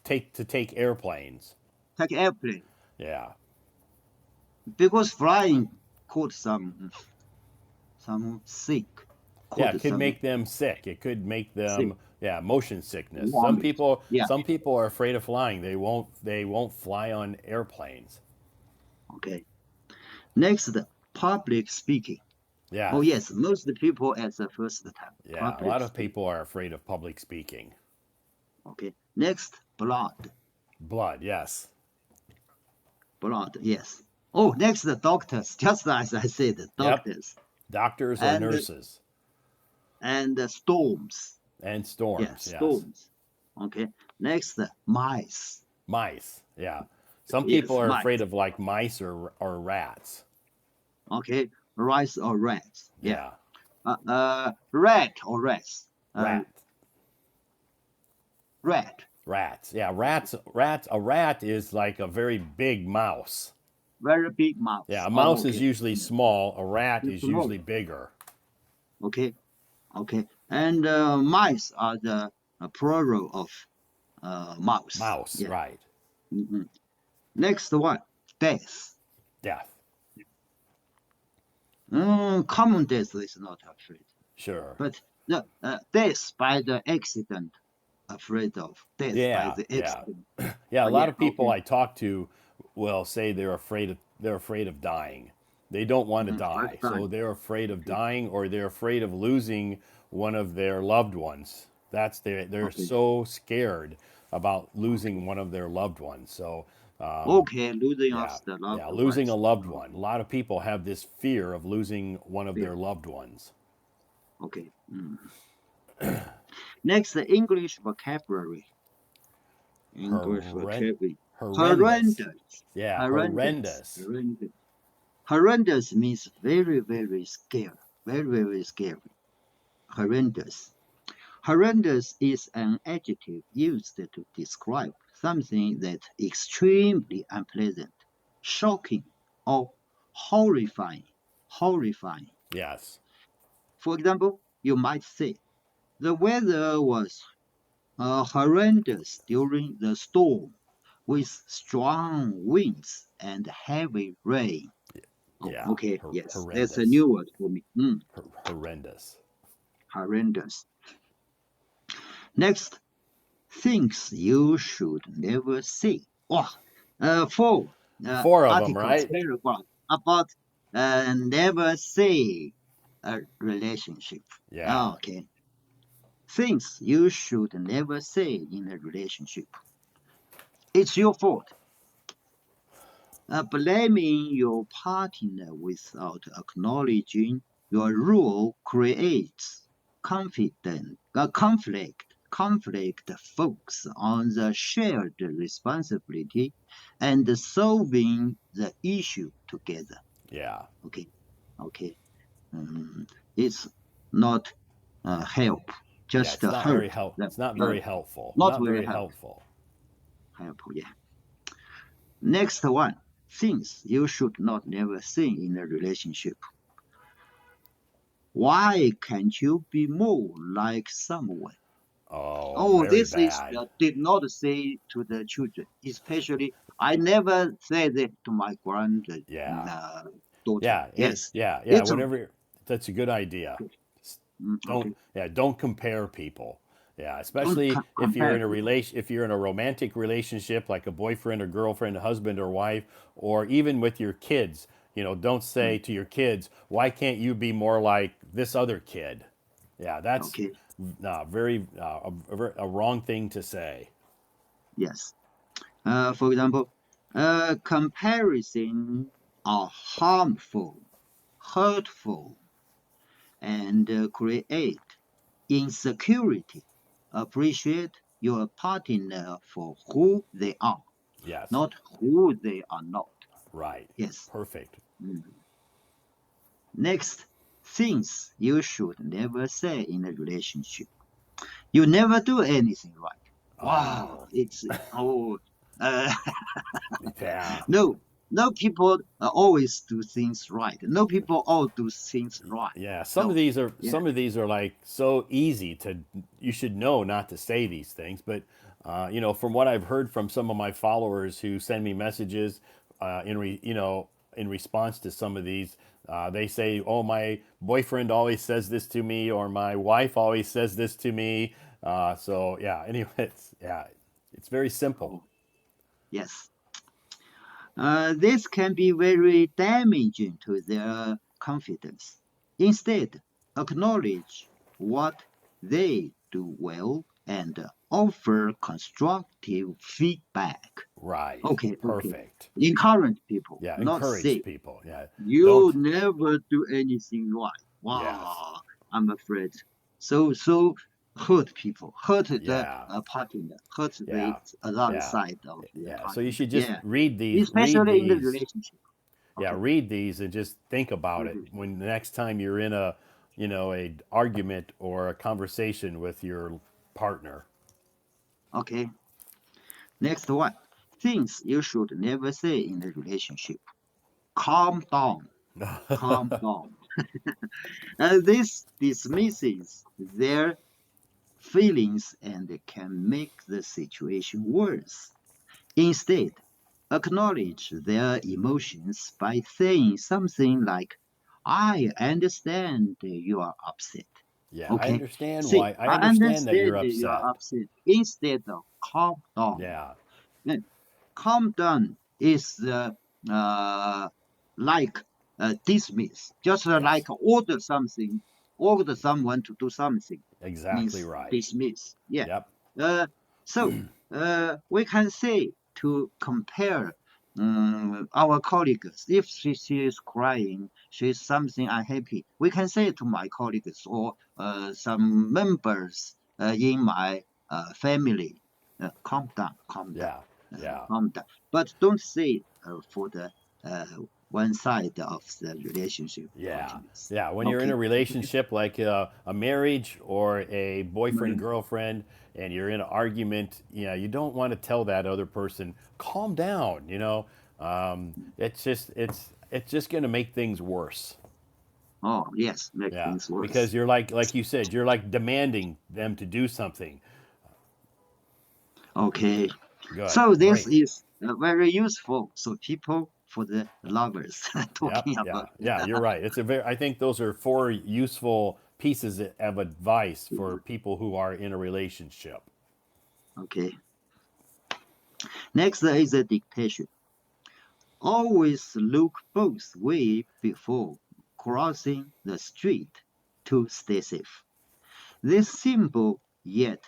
take airplanes. take airplane, Yeah. because flying caught some sick, Yeah, caught it could some make them sick. It could make sick, them, yeah, motion sickness. Some vomit. people Yeah, some people are afraid of flying. They won't fly on airplanes. okay. Next, public speaking. Oh Yes. yes, most people at the first time, Yeah, a public lot of speaking. people are afraid of public speaking. Okay. Next, blood. Blood, yes. Blood, yes. Oh, next, the doctors. Just as I said, Yep. doctors Doctors or and nurses storms. and Yeah, storms, yes. storms. Okay. Next, mice. Mice, yeah. Some people Yes, are afraid mice. of like mice or rats. Okay. Rice or rats. Yeah. Yeah. Rat or rats. Rat. Rat. Rats. Yeah, rats a rat is like a very big mouse. Very big Yeah, mouse. a Oh, mouse is okay. usually small, a rat It's is small. usually bigger. Okay. Okay. And mice are the plural of mouse. Mouse, Yeah. right. Mhm. Next one, death. Death. Common death is not afraid, Sure. but the death by the accident, afraid of death by Yeah, the yeah. accident. Yeah, Oh a lot yeah, of people okay. I talk to will say they're afraid of dying. They don't want to First die. So time. they're afraid of Okay, dying or they're afraid of losing one of their loved ones. They're okay, so scared about losing one of their loved ones. So okay. Losing of yeah, the yeah, loved losing a ones. loved one. A Okay, lot of people have this fear of losing one of yeah, their loved ones. okay. Next, the English vocabulary. English Horrend- vocabulary. horrendous. Horrendous. Yeah, Horrendous. horrendous. Horrendous. Horrendous means very, very scary. Very, very scary. Horrendous. Horrendous is an adjective used to describe something that's extremely unpleasant, shocking, or horrifying. Horrifying. Yes. For example, you might say, the weather was horrendous during the storm, with strong winds and heavy rain. Oh, Yeah, okay, yes, that's a horrendous. new word for me. Horrendous. Horrendous. Next, things you should never say. Oh, four Four of them, articles, right? paragraph about never say a relationship. Yeah. Okay. Things you should never say in a relationship. It's your fault. Blaming your partner without acknowledging your rule creates conflict. Conflict focus on the shared responsibility and solving the issue together. Yeah. Okay, okay. It's not help, Yeah, just hurt. it's not very helpful. Not Not very very help. helpful. Helpful, yeah. Next one, things you should not never say in a relationship. Why can't you be more like someone? Oh, Oh, very this is bad. did not say to the children. Especially, I never said it to my granddaughter. Yeah. Yeah, Yes, yeah. it's Whenever that's a good idea. okay. Don't Okay. yeah, don't compare people. Yeah, Don't especially if you're compare in a people. relation if you're in a romantic relationship like a boyfriend or girlfriend, a husband or wife, or even with your kids. Don't say Mm, to your kids, "Why can't you be more like this other kid?" Yeah, that's okay. very a wrong thing to say. Yes. For example, comparison are harmful, hurtful, and create insecurity. Appreciate your partner for who they are, Yes, not who they are not. right. Yes. Perfect. Mm. Next, things you should never say in a relationship. You never do anything right. Wow, Oh, it's uh, yeah. no, no people always do things right. No people all do things right. Yeah, No, yeah, some of these are like so easy to you should know not to say these things, but From what I've heard from some of my followers who send me messages, in response to some of these, they say, "Oh, my boyfriend always says this to me," or "My wife always says this to me." So yeah. Anyway, it's very simple. Oh, yes. This can be very damaging to their confidence. Instead, acknowledge what they do well and offer constructive feedback. Right. Okay. Perfect. Encourage people, Yeah. not Encourage say, people. Yeah. you Don't. never do anything right. Yes. Wow, I'm afraid. So hurt people, hurt the Yeah. partner, hurt the Yeah. other Yeah. side of the Yeah. So you partner. should just Yeah, read these. Read especially in the these. relationship. Yeah. Okay. Read these and just think about it Mhm. when the next time you're in a argument or a conversation with your partner. Okay. Next one. Things you should never say in a relationship. Calm down. Calm down. This dismisses their feelings and can make the situation worse. Instead, acknowledge their emotions by saying something like, I understand you are upset. Yeah. I Okay? understand See, why. I I understand that you're understand that you are upset. upset. Instead of calm down. Yeah. Calm down is uh, like dismiss, just like Yes. order someone to do something Exactly means right. dismiss. Yeah. Yep. So we can say to compare our colleagues, if she is crying, she is something unhappy, we can say to my colleagues or some members in my family, calm down, Yeah. Yeah. calm down. But don't say for the uh, one side of the relationship Yeah, partners. yeah. When you're in a Okay. relationship like a marriage or a boyfriend Mm. girlfriend, and you're in an argument, you don't want to tell that other person, calm down. It's just going to make things worse. Oh, yes, make Yeah, things because worse. you're like you said, you're like demanding them to do something. Okay. Good, So this great. is very useful. So people for the lovers Yep, talking yeah, about. yeah. You're right. I think those are four useful pieces of advice for people who are in a relationship. Okay. Next is a dictation. Always look both ways before crossing the street to stay safe. This simple yet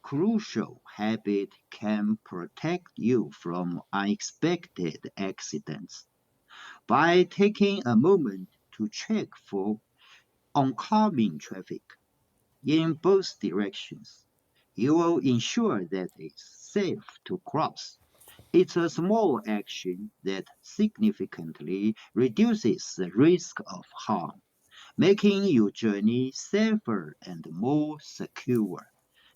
crucial habit can protect you from unexpected accidents. By taking a moment to check for oncoming traffic in both directions, you will ensure that it's safe to cross. It's a small action that significantly reduces the risk of harm, making your journey safer and more secure.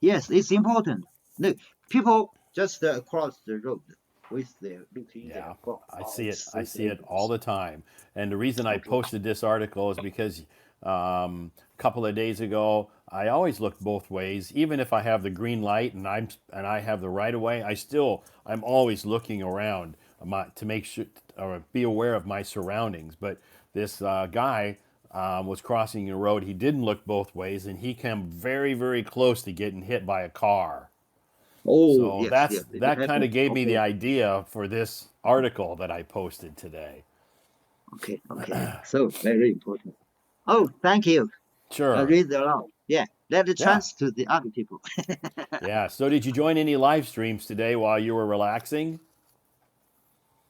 Yes, it's important. Look, people just cross the road with their looking their Yeah, phone. I Oh, see it. it's I so see it all dangerous. the time. And the reason I Okay. posted this article is because a couple of days ago, I always look both ways. Even if I have the green light and I have the right of way, I'm always looking around to make sure or be aware of my surroundings. But this guy was crossing the road. He didn't look both ways, and he came very, very close to getting hit by a car. Oh, So yes, that's yes, it that kind of happens. gave me the Okay, idea for this article that I posted today. okay. So very important. Oh, thank you. Sure. Read aloud. Yeah, let the Yeah. chance to the other people. Yeah. So did you join any live streams today while you were relaxing?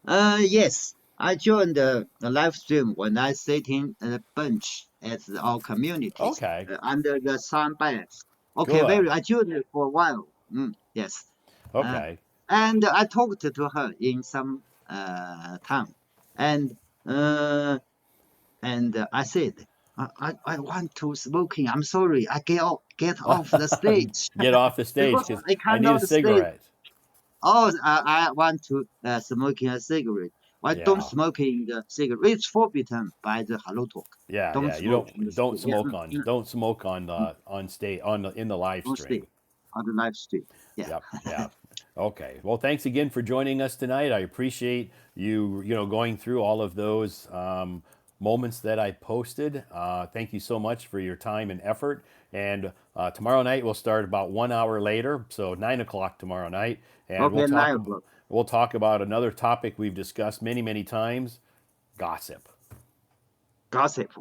Yes, I joined the live stream when I sitting in a bench at our communities Okay. under the sunbeds. Okay, Good. I joined it for a while. Yes, uh, Okay. and I talked to her in some time, and uh, I said, I want to smoking. I'm sorry, get off the stage Get off the stage because because I I need a cannot stay. cigarette. Oh, I want to smoking a cigarette. Why don't Yeah. smoking the cigarette? It's forbidden by the Hello Talk. Yeah. Don't Yeah. You smoke in the don't don't street. Yeah, smoke on don't smoke on mm, on stage in the live on stream. stage, on the live stream. Yeah. Yep. Yeah. Okay. Well, thanks again for joining us tonight. I appreciate you, going through all of those moments that I posted. Thank you so much for your time and effort. And tomorrow night we'll start about 1 hour later, so 9 o'clock tomorrow night, and Okay, 9 o'clock. we'll talk about another topic we've discussed many, many times: gossip. Gossip.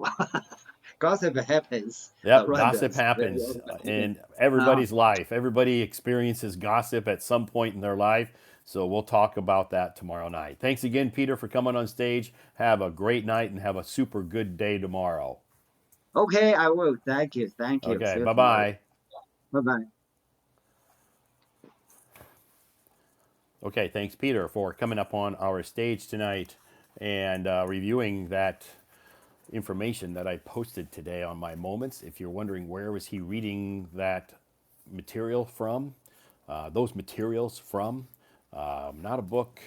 Gossip happens Yep, around gossip us very happens often. in Uh, everybody's life. Everybody experiences gossip at some point in their life. So we'll talk about that tomorrow night. Thanks again, Peter, for coming on stage. Have a great night and have a super good day tomorrow. okay, I will. Thank you. Thank you. Okay, See you bye tomorrow. bye. Bye bye. Okay, thanks, Peter, for coming up on our stage tonight and reviewing that information that I posted today on my moments. If you're wondering where was he reading that material from, those materials from, not a book.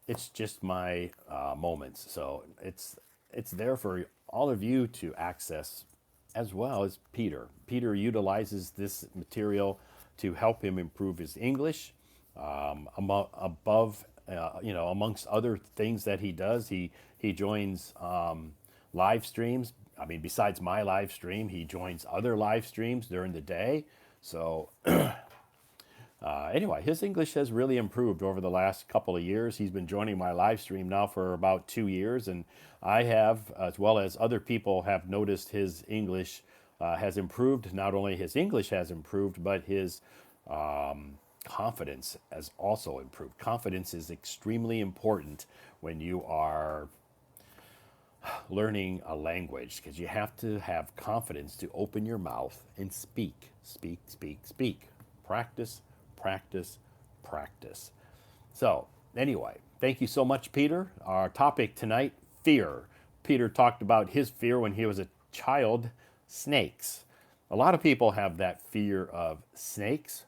It's just my moments. So it's there for all of you to access, as well as Peter. Peter utilizes this material to help him improve his English. Above, amongst other things that he does, he joins live streams. I mean, besides my live stream, he joins other live streams during the day. So anyway, his English has really improved over the last couple of years. He's been joining my live stream now for about 2 years, and I have, as well as other people, have noticed his English has improved. Not only his English has improved, but his confidence has also improved. Confidence is extremely important when you are learning a language, because you have to have confidence to open your mouth and speak, speak, speak, speak. Practice, practice, practice. So, anyway, thank you so much, Peter. Our topic tonight: fear. Peter talked about his fear when he was a child: snakes. A lot of people have that fear of snakes.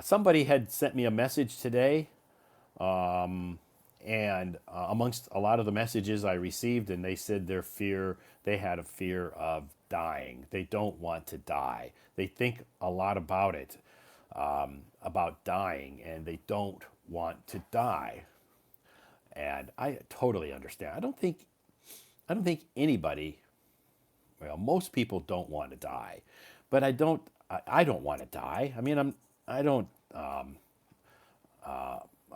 Somebody had sent me a message today, and amongst a lot of the messages I received, and they said they had a fear of dying. They don't want to die. They think a lot about it, about dying, and they don't want to die. And I totally understand. I don't think anybody, well, most people don't want to die, but I don't want to die. I mean, I don't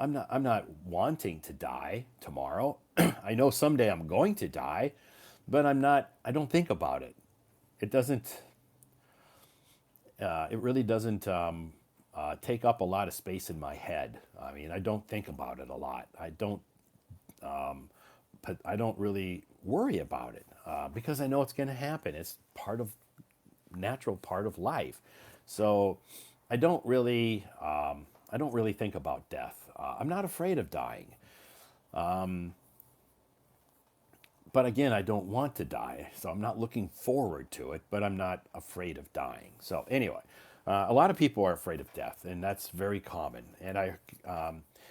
I'm not wanting to die tomorrow. I know someday I'm going to die, but I don't think about it. It doesn't it really doesn't take up a lot of space in my head. I mean, I don't think about it a lot. But I don't really worry about it because I know it's going to happen. It's natural part of life. So I don't really think about death. I'm not afraid of dying. But again, I don't want to die, so I'm not looking forward to it, but I'm not afraid of dying. So anyway, a lot of people are afraid of death, and that's very common. And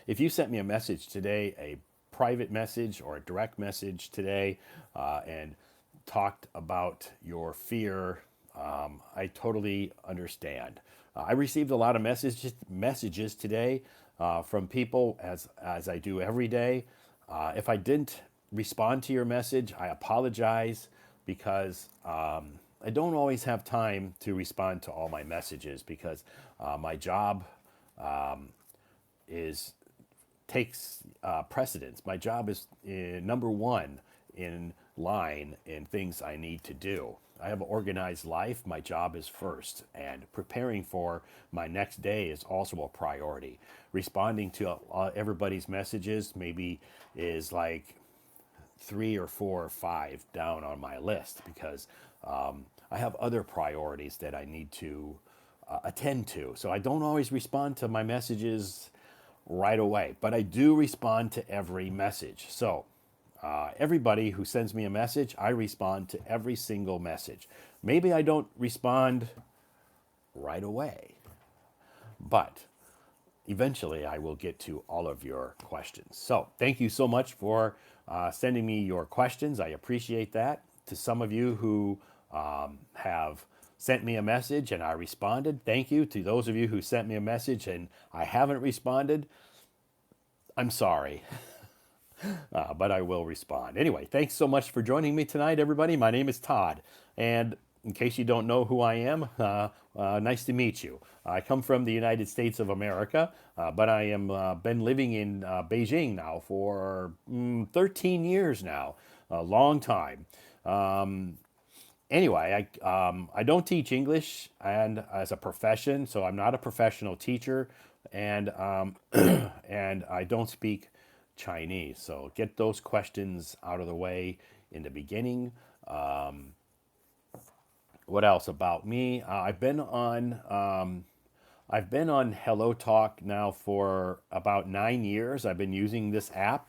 if you sent me a message today, a private message or a direct message today, and talked about your fear, I totally understand. I received a lot of messages today from people, as I do every day. If I didn't respond to your message, I apologize, because I don't always have time to respond to all my messages, because my job is takes precedence. My job is number one in line in things I need to do. I have an organized life. My job is first, and preparing for my next day is also a priority. Responding to everybody's messages maybe is like 3 or 4 or 5 down on my list, because I have other priorities that I need to attend to. So I don't always respond to my messages right away, but I do respond to every message. So everybody who sends me a message, I respond to every single message. Maybe I don't respond right away, but eventually I will get to all of your questions. So thank you so much for sending me your questions. I appreciate that. To some of you who have sent me a message and I responded. Thank you to those of you who sent me a message and I haven't responded. I'm sorry, but I will respond. Anyway, thanks so much for joining me tonight, everybody. My name is Todd. And in case you don't know who I am, nice to meet you. I come from the United States of America, but I am been living in Beijing now for 13 years now, a long time. Anyway, I don't teach English and as a profession, so I'm not a professional teacher, and and I don't speak Chinese. So get those questions out of the way in the beginning. What else about me? I've been on Hello Talk now for about 9 years. I've been using this app.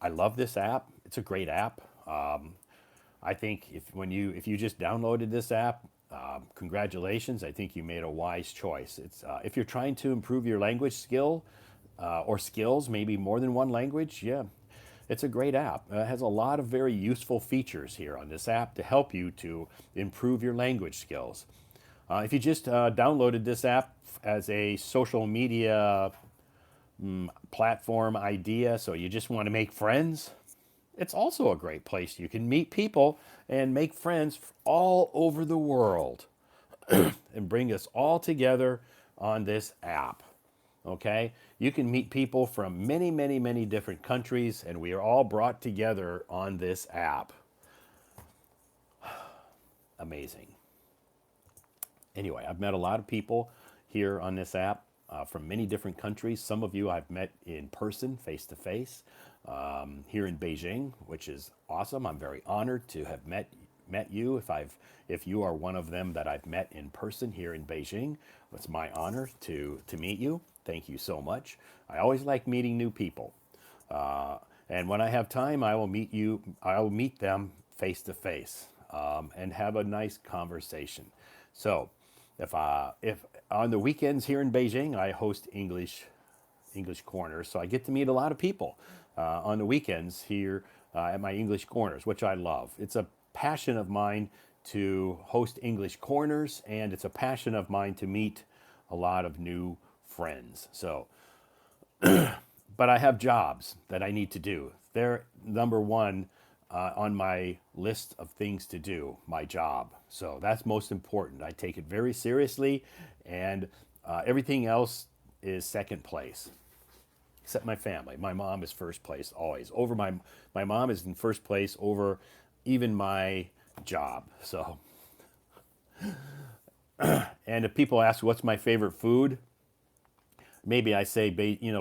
I love this app. It's a great app. I think if you just downloaded this app, congratulations. I think you made a wise choice. It's if you're trying to improve your language skill or skills, maybe more than one language. Yeah, it's a great app. It has a lot of very useful features here on this app to help you to improve your language skills. If you just downloaded this app as a social media platform idea, so you just want to make friends, it's also a great place. You can meet people and make friends all over the world and bring us all together on this app. Okay? You can meet people from many, many, many different countries, and we are all brought together on this app. Amazing. Anyway, I've met a lot of people here on this app from many different countries. Some of you I've met in person, face to face, here in Beijing, which is awesome. I'm very honored to have met you. If you are one of them that I've met in person here in Beijing, it's my honor to meet you. Thank you so much. I always like meeting new people, and when I have time, I will meet you. I will meet them face to face and have a nice conversation. So, if on the weekends here in Beijing, I host English corners, so I get to meet a lot of people on the weekends here at my English corners, which I love. It's a passion of mine to host English corners, and it's a passion of mine to meet a lot of new friends. So, but I have jobs that I need to do. They're number one on my list of things to do, my job. So that's most important. I take it very seriously, and everything else is second place, except my family. My mom is first place always. Over my mom is in first place over even my job. So, and if people ask what's my favorite food, maybe I say,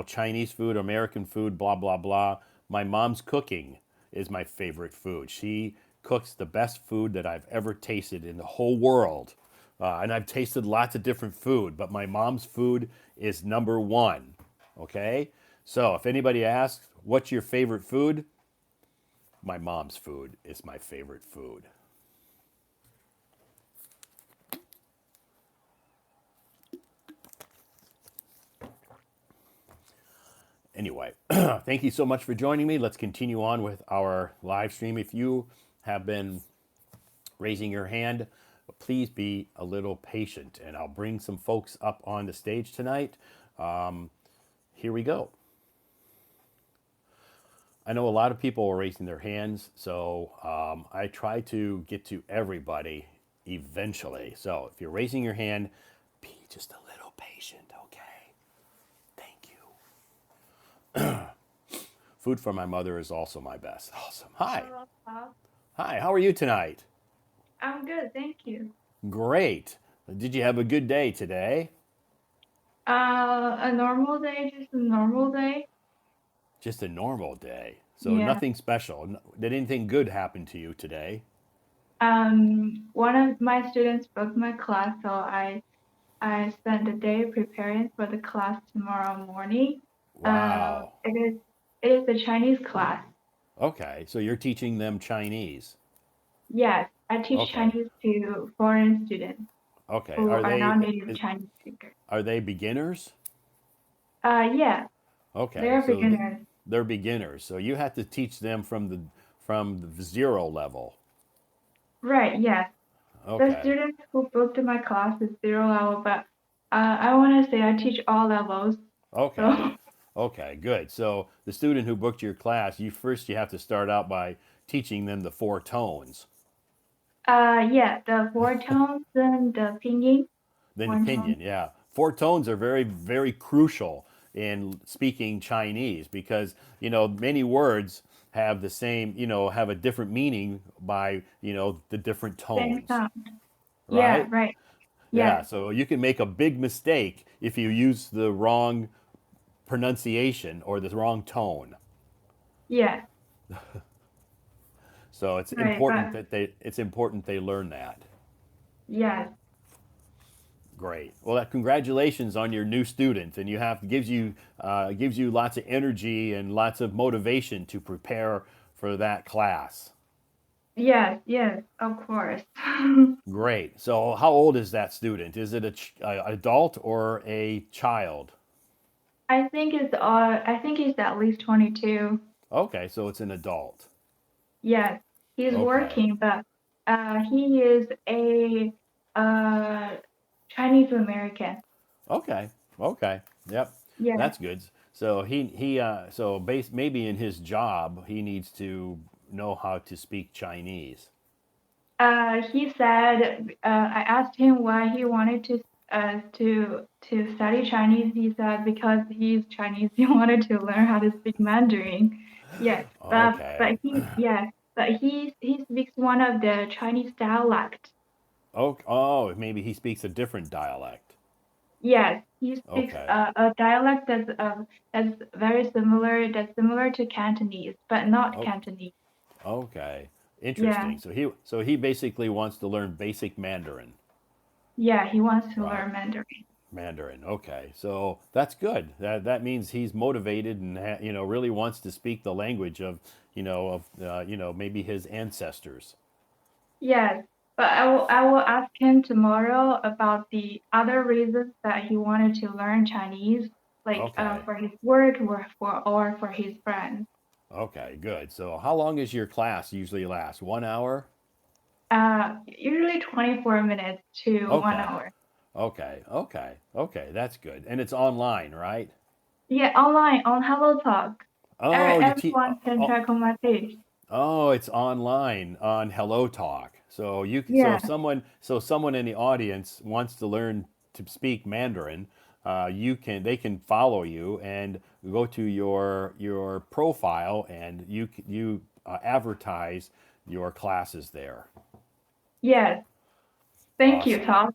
Chinese food, American food, blah, blah, blah. My mom's cooking is my favorite food. She cooks the best food that I've ever tasted in the whole world. And I've tasted lots of different food, but my mom's food is number one. Okay? So if anybody asks, what's your favorite food? My mom's food is my favorite food. Anyway, thank you so much for joining me. Let's continue on with our live stream. If you have been raising your hand, please be a little patient, and I'll bring some folks up on the stage tonight. Here we go. I know a lot of people are raising their hands, so I try to get to everybody eventually. So if you're raising your hand, be just a little patient, okay? Thank you. Food from my mother is also my best. Awesome. Hi. Hello, Todd. Hi, how are you tonight? I'm good, thank you. Great. Did you have a good day today? A normal day, just a normal day. Just a normal day. So Yeah. nothing special. Did anything good happen to you today? One of my students booked my class, so I spent the day preparing for the class tomorrow morning. Uh, Wow. it is it is the Chinese class. Okay, so you're teaching them Chinese. Yes, I teach Okay. Chinese to foreign students Okay. who are not native Chinese speakers. Are they beginners? Yeah, Okay, they're so beginners. they're beginners. So you have to teach them from the zero level. Right, yes. The Okay. students who booked my class is zero level, but I want to say I teach all levels. Okay. So, Okay, good. So the student who booked your class, you have to start out by teaching them the four tones. yeah, the four tones and the pinyin, Then the one tone. pinyin, yeah. Four tones are very, very crucial in speaking Chinese because, many words have the same, have a different meaning by, the different Same tones, sound. Yeah, right? right. Yeah, Yes, so you can make a big mistake if you use the wrong pronunciation or the wrong tone. yes, So right. But it's important they learn that. yes, Great. Well, congratulations on your new student, and gives you lots of energy and lots of motivation to prepare for that class. yes, yes, of course. Great. So, how old is that student? Is it a adult or a child? I think he's at least 22. Okay, so it's an adult. Yes, he's Okay. working, but he is a uh Chinese American. Okay. Okay. Yep. Yes. That's good. So maybe in his job he needs to know how to speak Chinese. He said, I asked him why he wanted to study Chinese. He said because he's Chinese, he wanted to learn how to speak Mandarin. Yes, Okay. but he speaks one of the Chinese dialect. Oh, maybe he speaks a different dialect. Yes, he speaks Okay. a dialect that's similar to Cantonese, but not Oh, Cantonese. okay. Yeah, Interesting. So he basically wants to learn basic Mandarin. yeah, he wants to Right. learn Mandarin. Mandarin. Okay. So that's good. That means he's motivated and really wants to speak the language of maybe his ancestors. Yes, but I will ask him tomorrow about the other reasons that he wanted to learn Chinese, like Okay. for his work or for his friends. Okay, good. So how long is your class usually last? 1 hour? Usually 24 minutes to one Okay. hour. Okay. Okay. Okay. That's good. And it's online, right? Yeah, online on Hello Talk. Oh, Everyone can oh, check on my page. oh, it's online on Hello Talk. Yeah, So if someone in the audience wants to learn to speak Mandarin, they can follow you and go to your profile and you advertise your classes there. yes. Thank you, Awesome. Todd,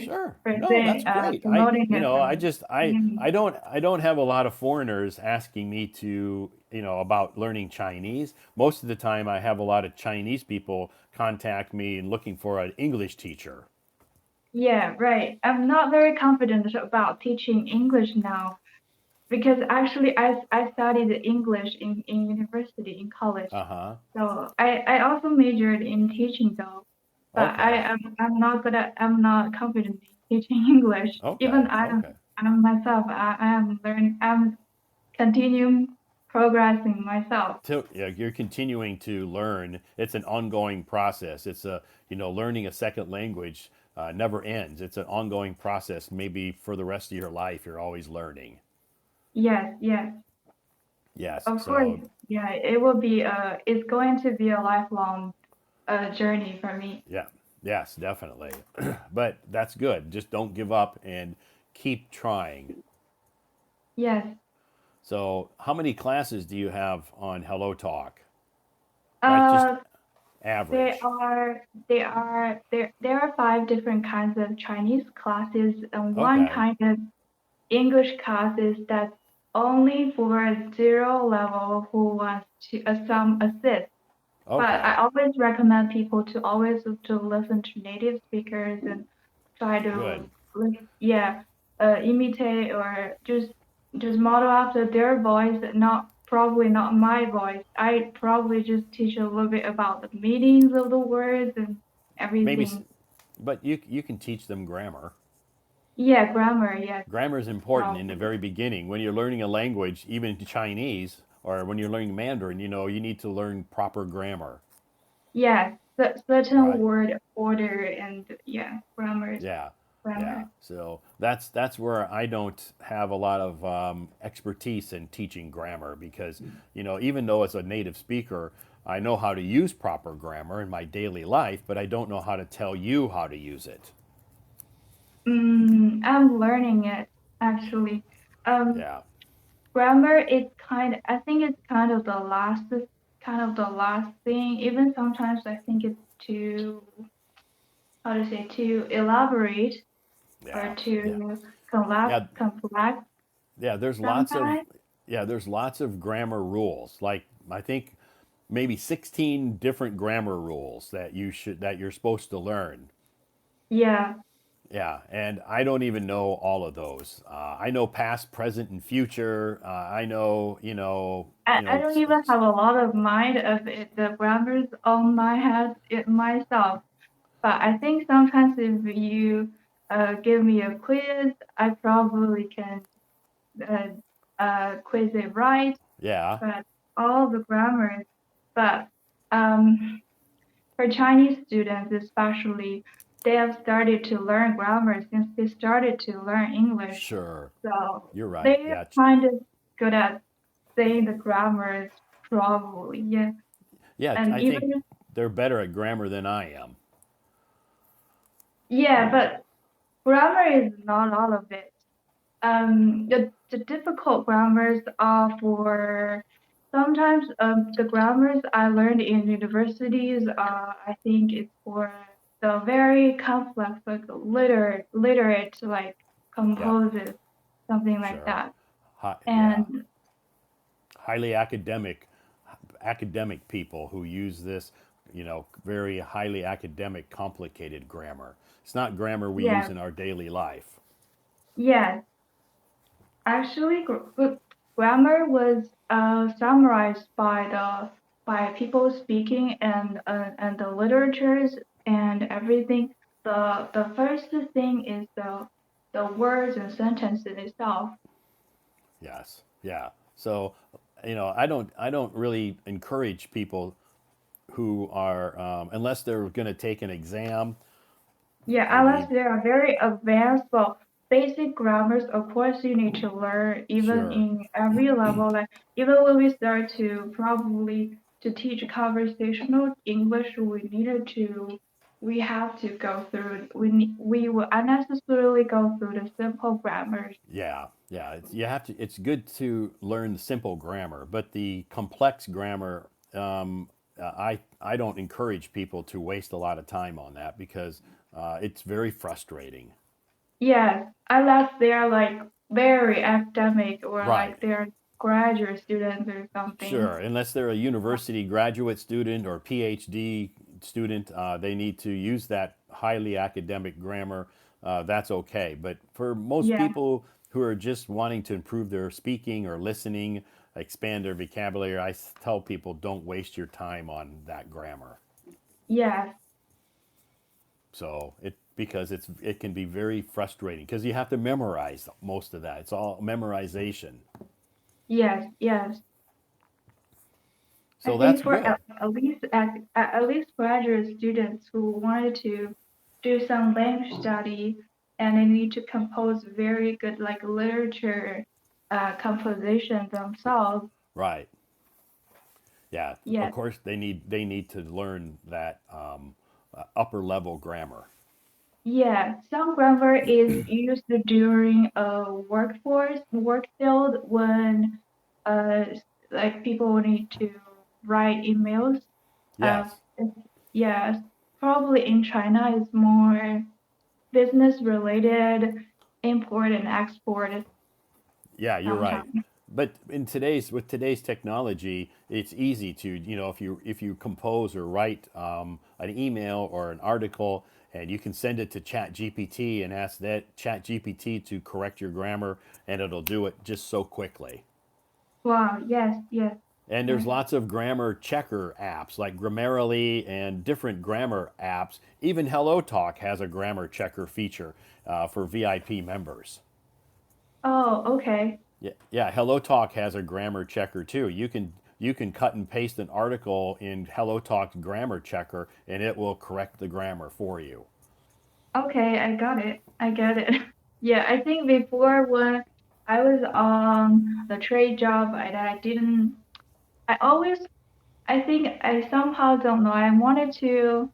Sure. for No, saying that's great. promoting it for me. I don't have a lot of foreigners asking me to, about learning Chinese. Most of the time I have a lot of Chinese people contact me and looking for an English teacher. Yeah, right. I'm not very confident about teaching English now because actually I studied English in university in college. Uh-huh. So I also majored in teaching though, but Okay. I'm not confident in teaching English. Even Okay. Okay. I'm myself I am learning I'm continuing progressing myself. So, yeah, you're continuing to learn. It's an ongoing process. Learning a second language never ends. It's an ongoing process. Maybe for the rest of your life, you're always learning. Yes, yes. Yes. Of course, So, yeah, it's going to be a lifelong journey for me. yeah. Yes, definitely. But that's good. Just don't give up and keep trying. Yes. So, how many classes do you have on Hello Talk? Right? Just Uh, average. there are five different kinds of Chinese classes and one Okay. kind of English classes that's only for zero level who wants to some assist. But I Okay. always recommend people to always to listen to native speakers and try to Good. yeah imitate or just model after their voice, not probably not my voice. I probably just teach a little bit about the meanings of the words and Maybe, everything. but you can teach them grammar. Yeah, grammar, yes, Grammar is important in the probably. very beginning. When you're learning a language, even Chinese, or when you're learning Mandarin, you need to learn proper grammar. Yes, certain right? word order and yeah, Yeah, yeah. grammar. So that's where I don't have a lot of expertise in teaching grammar because even though as a native speaker, I know how to use proper grammar in my daily life, but I don't know how to tell you how to use it. I'm learning it actually. Um, Yeah, Grammar is I think it's kind of the last thing. Even sometimes I think it's too, how to say, too elaborate or yeah, yeah, too yeah, complex yeah. sometimes. There's lots of grammar rules. Like I think maybe 16 different grammar rules that you're supposed to learn. Yeah, Yeah, and I don't even know all of those. I know past, present, and future. I know, I don't even have a lot of mind of it, the grammars on my head myself. But I think sometimes if you give me a quiz, I probably can uh, quiz it right. yeah, But all the grammars, but um, for Chinese students especially, they have started to learn grammar since they started to learn English. sure, So you're right. they're Yeah, kind of good at saying the grammars probably, yeah. yeah. And I think even they're better at grammar than I am. yeah, but grammar is not all of it. The difficult grammars are for sometimes the grammars I learned in universities. I think it's for the very complex, like literate, like Yep, composes, something like sure. that. Yeah, And highly academic people who use this, very highly academic, complicated grammar. It's not grammar we use yeah, in our daily life. yes, actually, grammar was summarized by by people speaking and the literatures and everything. The first thing is the words and sentences itself. Yes, yeah. So, I don't really encourage people who are unless they're going to take an exam, Yeah, unless maybe. they are very advanced, well, basic grammars, of course, you need to learn even Sure. in every level. Like even when we start to probably to teach conversational English, we have to go through. We will unnecessarily go through the simple grammars. Yeah, yeah. You have to. It's good to learn the simple grammar, but the complex grammar, I don't encourage people to waste a lot of time on that because it's very frustrating. Yes, unless they are like very academic or Right. like they're graduate students or Sure. something. Unless they're a university graduate student or PhD student, they need to use that highly academic grammar. That's okay. But for most Yeah, people who are just wanting to improve their speaking or listening, expand their vocabulary, tell people don't waste your time on that grammar. yes, So it can be very frustrating because you have to memorize most of that. It's all memorization. yes. I So think that's for good. at least graduate students who wanted to do some language study and they need to compose very good like literature composition themselves. Right. Yeah, of Yes, course they need to learn that upper level grammar. yeah. Some grammar is used during a work field when uh like people need to write emails. Uh, Yes. it's- yes, probably in China is more business related import and export Yeah, you're right. sometimes. But with today's technology, it's easy to if you compose or write an email or an article, and you can send it to Chat GPT and ask that Chat GPT to correct your grammar, and it'll do it just so quickly. Wow, yes, And there's yes. lots of grammar checker apps like Grammarly and different grammar apps. Even HelloTalk has a grammar checker feature for VIP members. Oh, okay. Yeah, yeah. HelloTalk has a grammar checker too. You can you can cut and paste an article in HelloTalk's grammar checker, and it will correct the grammar for you. Okay, I got it. I get it. Yeah, I think before when I was on the trade job, I didn't. I always. I think I somehow don't know. I wanted to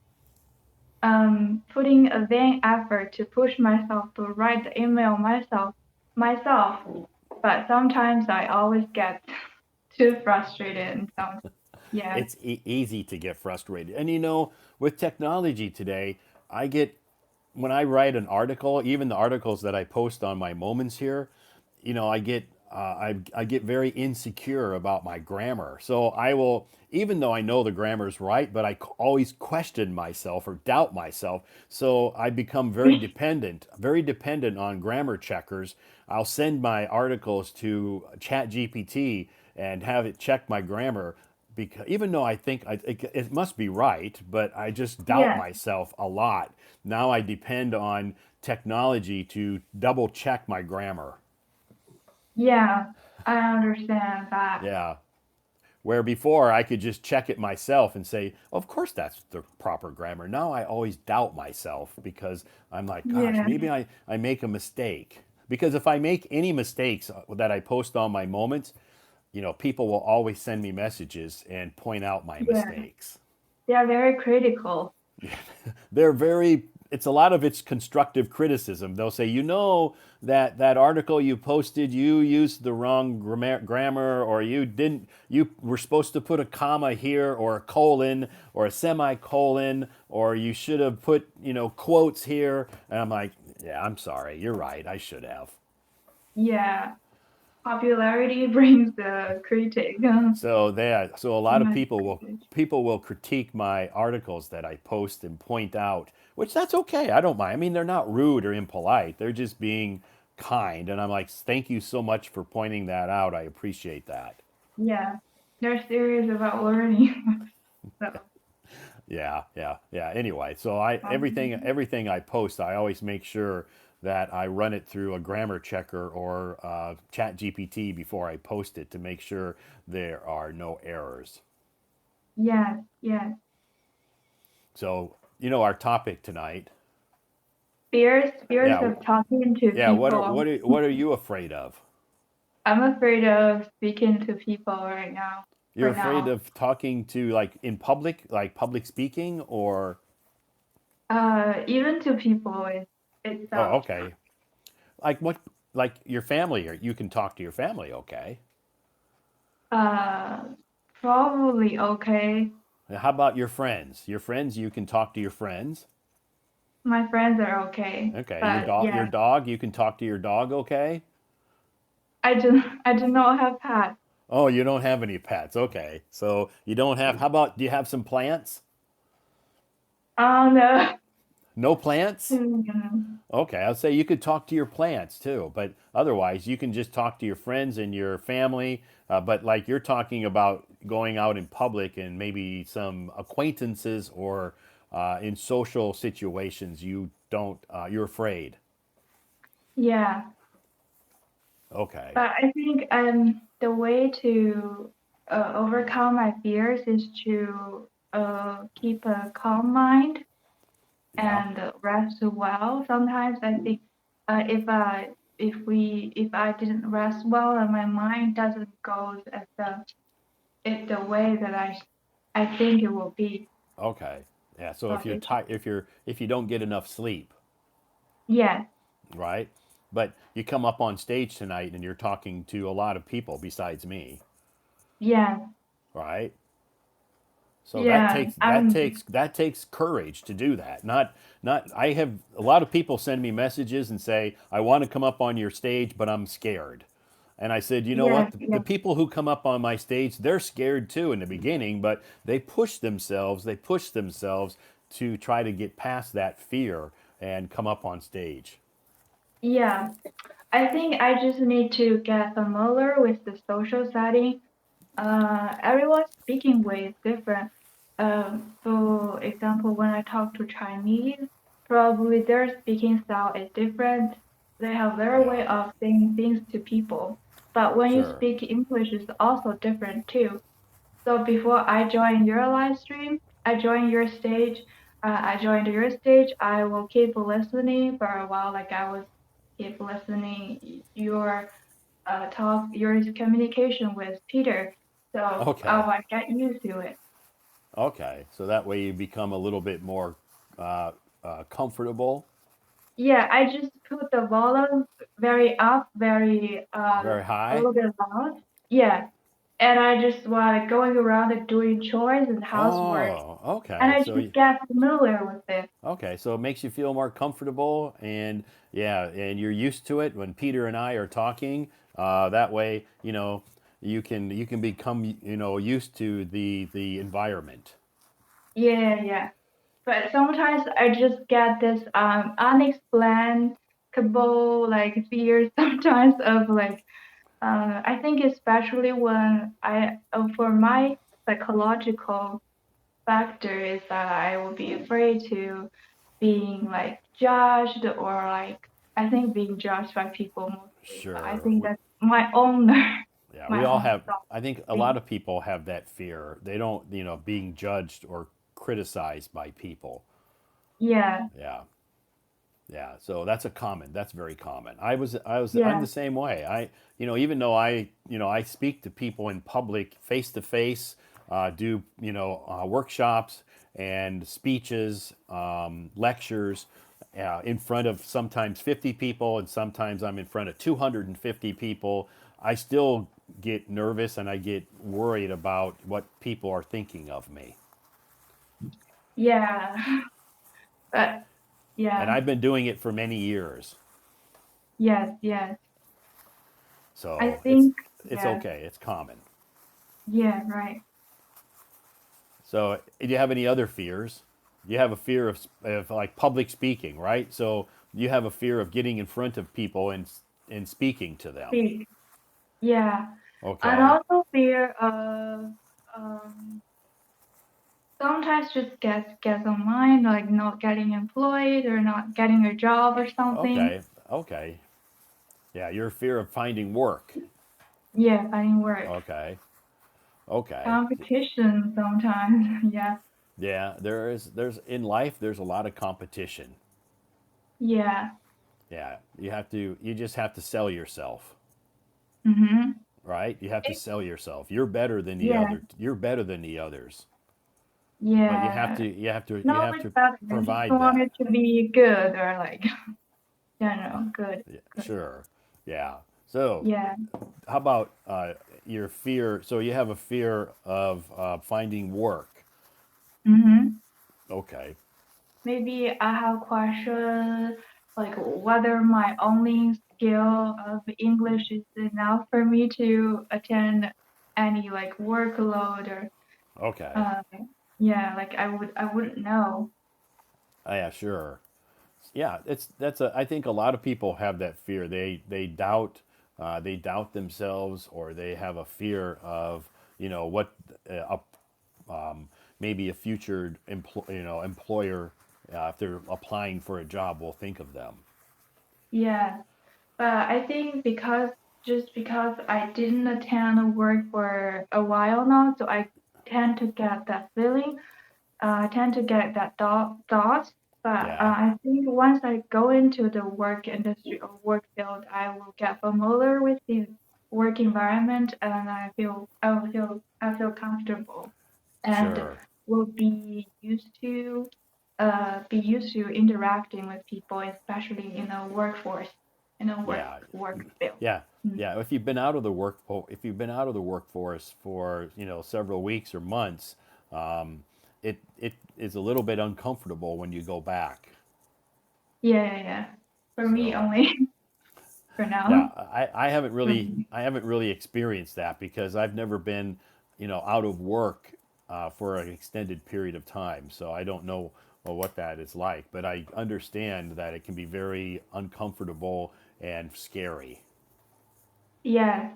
putting a vain effort to push myself to write the email myself. But sometimes I always get too frustrated and some. Yeah. It's easy to get frustrated. And you know, with technology today, I get when I write an article, even the articles that I post on my moments here, you know, I get very insecure about my grammar. So I will, even though I know the grammar's right, but always question myself or doubt myself. So I become very dependent on grammar checkers. I'll send my articles to ChatGPT and have it check my grammar because even though I think it must be right, but I just doubt Yes. myself a lot. Now I depend on technology to double check my grammar. Yeah. I understand that. Yeah. Where before I could just check it myself and say, of course that's the proper grammar. Now I always doubt myself because I'm like, gosh, Yeah. maybe I make a mistake. Because if I make any mistakes that I post on my moments, you know, people will always send me messages and point out my Yeah. mistakes. They are very critical. They're very it's a lot of it's constructive criticism. They'll say, you know, that article you posted, you used the wrong grammar, or you were supposed to put a comma here, or a colon, or a semicolon, or you should have put, you know, quotes here. And I'm like, yeah, I'm sorry, you're right, I should have. Yeah. Popularity brings the critic. So a lot of Much critic. people will critique my articles that I post and point out, which that's okay. I don't mind. I mean, they're not rude or impolite. They're just being kind, and I'm like, thank you so much for pointing that out. I appreciate that. Yeah. They're serious about learning. So, Yeah, yeah, yeah. Anyway, so I um, everything I post, I always make sure that I run it through a grammar checker or Chat GPT before I post it to make sure there are no errors. yes, yes. So, you know, our topic tonight. Fears Yeah, of talking to yeah. people. What are you afraid of? I'm afraid of speaking to people right now. You're For afraid now. of talking to like in public, like public speaking, or Even to people oh, itself. okay. Like what? Like your family, or you can talk to your family, okay? Uh, Probably okay. How about your friends? Your friends, you can talk to your friends. My friends are okay. Okay, But your yeah, dog, you can talk to your dog, okay? I do not have pets. Oh, you don't have any pets, okay? So you don't have. How about do you have some plants? Oh no. No plants? Hmm. Okay, I'll say you could talk to your plants too, but otherwise you can just talk to your friends and your family. But like you're talking about going out in public and maybe some acquaintances or in social situations, you don't. You're afraid. Yeah. Okay. But I think the way to overcome my fears is to keep a calm mind Yeah. and rest well. Sometimes I think if I didn't rest well and my mind doesn't go as the way that I think it will be. Okay. Yeah. So if So you're it tired, if you don't get enough sleep, yes, right? But you come up on stage tonight and you're talking to a lot of people besides me, yes, right? So yeah. that takes courage to do that. Not I have a lot of people send me messages and say I want to come up on your stage but I'm scared. And I said, you know what? Yes, The yes, people who come up on my stage, they're scared too in the beginning, but they push themselves to try to get past that fear and come up on stage. yeah. I think I just need to get familiar with the social setting. Everyone's speaking way is different. For example, when I talk to Chinese, probably their speaking style is different. They have their Yeah, way of saying things to people. But when you sure. speak English, it's also different too. So before I join your live stream, I join your stage. I joined your stage. I will keep listening for a while. Like I was keep listening your talk, your communication with Peter. So I Okay. will get used to it. Okay. So that way you become a little bit more uh, comfortable, Yeah, I just put the volume very up, very very a high. little bit loud. Yeah, and I just was going around and doing chores and housework, Oh, and okay. I So just get familiar with it. okay, so it makes you feel more comfortable, and yeah, and you're used to it when Peter and I are talking. That way, you can become used to the environment. Yeah, yeah. But sometimes I just get this unexplainable like fear sometimes of like I think especially when for my psychological factor is that I will be afraid to being like judged or like I think being judged by people mostly. But I Sure. think that's my own Yeah, we my all own have. thought I think a lot thing. of people have that fear. They don't, being judged or criticized by people. Yeah, Yeah. Yeah, so that's very common. I'm yeah, the same way. Even though I speak to people in public face to face, do, workshops and speeches, lectures, in front of sometimes 50 people, and sometimes I'm in front of 250 people. I still get nervous and I get worried about what people are thinking of me. yeah. But And yeah, I've been doing it for many years. yes, yes. I So it's think it's yeah, okay. It's common. yeah, right. So do you have any other fears? You have a fear of like public speaking, right? So you have a fear of getting in front of people and speaking to them. Big. Yeah. And Okay. also fear of um sometimes just gets on mind, like not getting employed or not getting a job or something. Okay. Okay. Yeah, your fear of finding work. Yeah, finding work. Okay. Okay. Competition sometimes. Yeah. Yeah, there's in life there's a lot of competition. Yeah. Yeah, you just have to sell yourself, Mm-hmm. right? You have to It, sell yourself. You're better than the yeah. other. You're better than the others. But you have Yeah. to you have to you Not have like to that. I just provide want that. it to be good or like, good, Yeah, good. sure. Yeah. So, Yeah. how about your fear? So you have a fear of finding work. Mm-hmm. Okay. Maybe I have question like whether my only skill of English is enough for me to attend any like workload or Okay. uh yeah, like I wouldn't know. Yeah, sure. Yeah, that's a. I think a lot of people have that fear. They doubt themselves, or they have a fear of what a maybe a future employer, if they're applying for a job, will think of them. Yeah. But I think because I didn't attend work for a while now, so I tend to get that feeling. I tend to get that thought. But Yeah, I think once I go into the work industry or work field, I will get familiar with the work environment, and I feel comfortable, and sure. will be used to interacting with people, especially in a workforce, in a Yeah, work field. yeah, Mm. yeah. If you've been out of the workforce for several weeks or months, it is a little bit uncomfortable when you go back. Yeah, yeah, yeah. For me So only for yeah, now. For me. I haven't really experienced that because I've never been out of work for an extended period of time. So I don't know what that is like, but I understand that it can be very uncomfortable and scary. Yeah.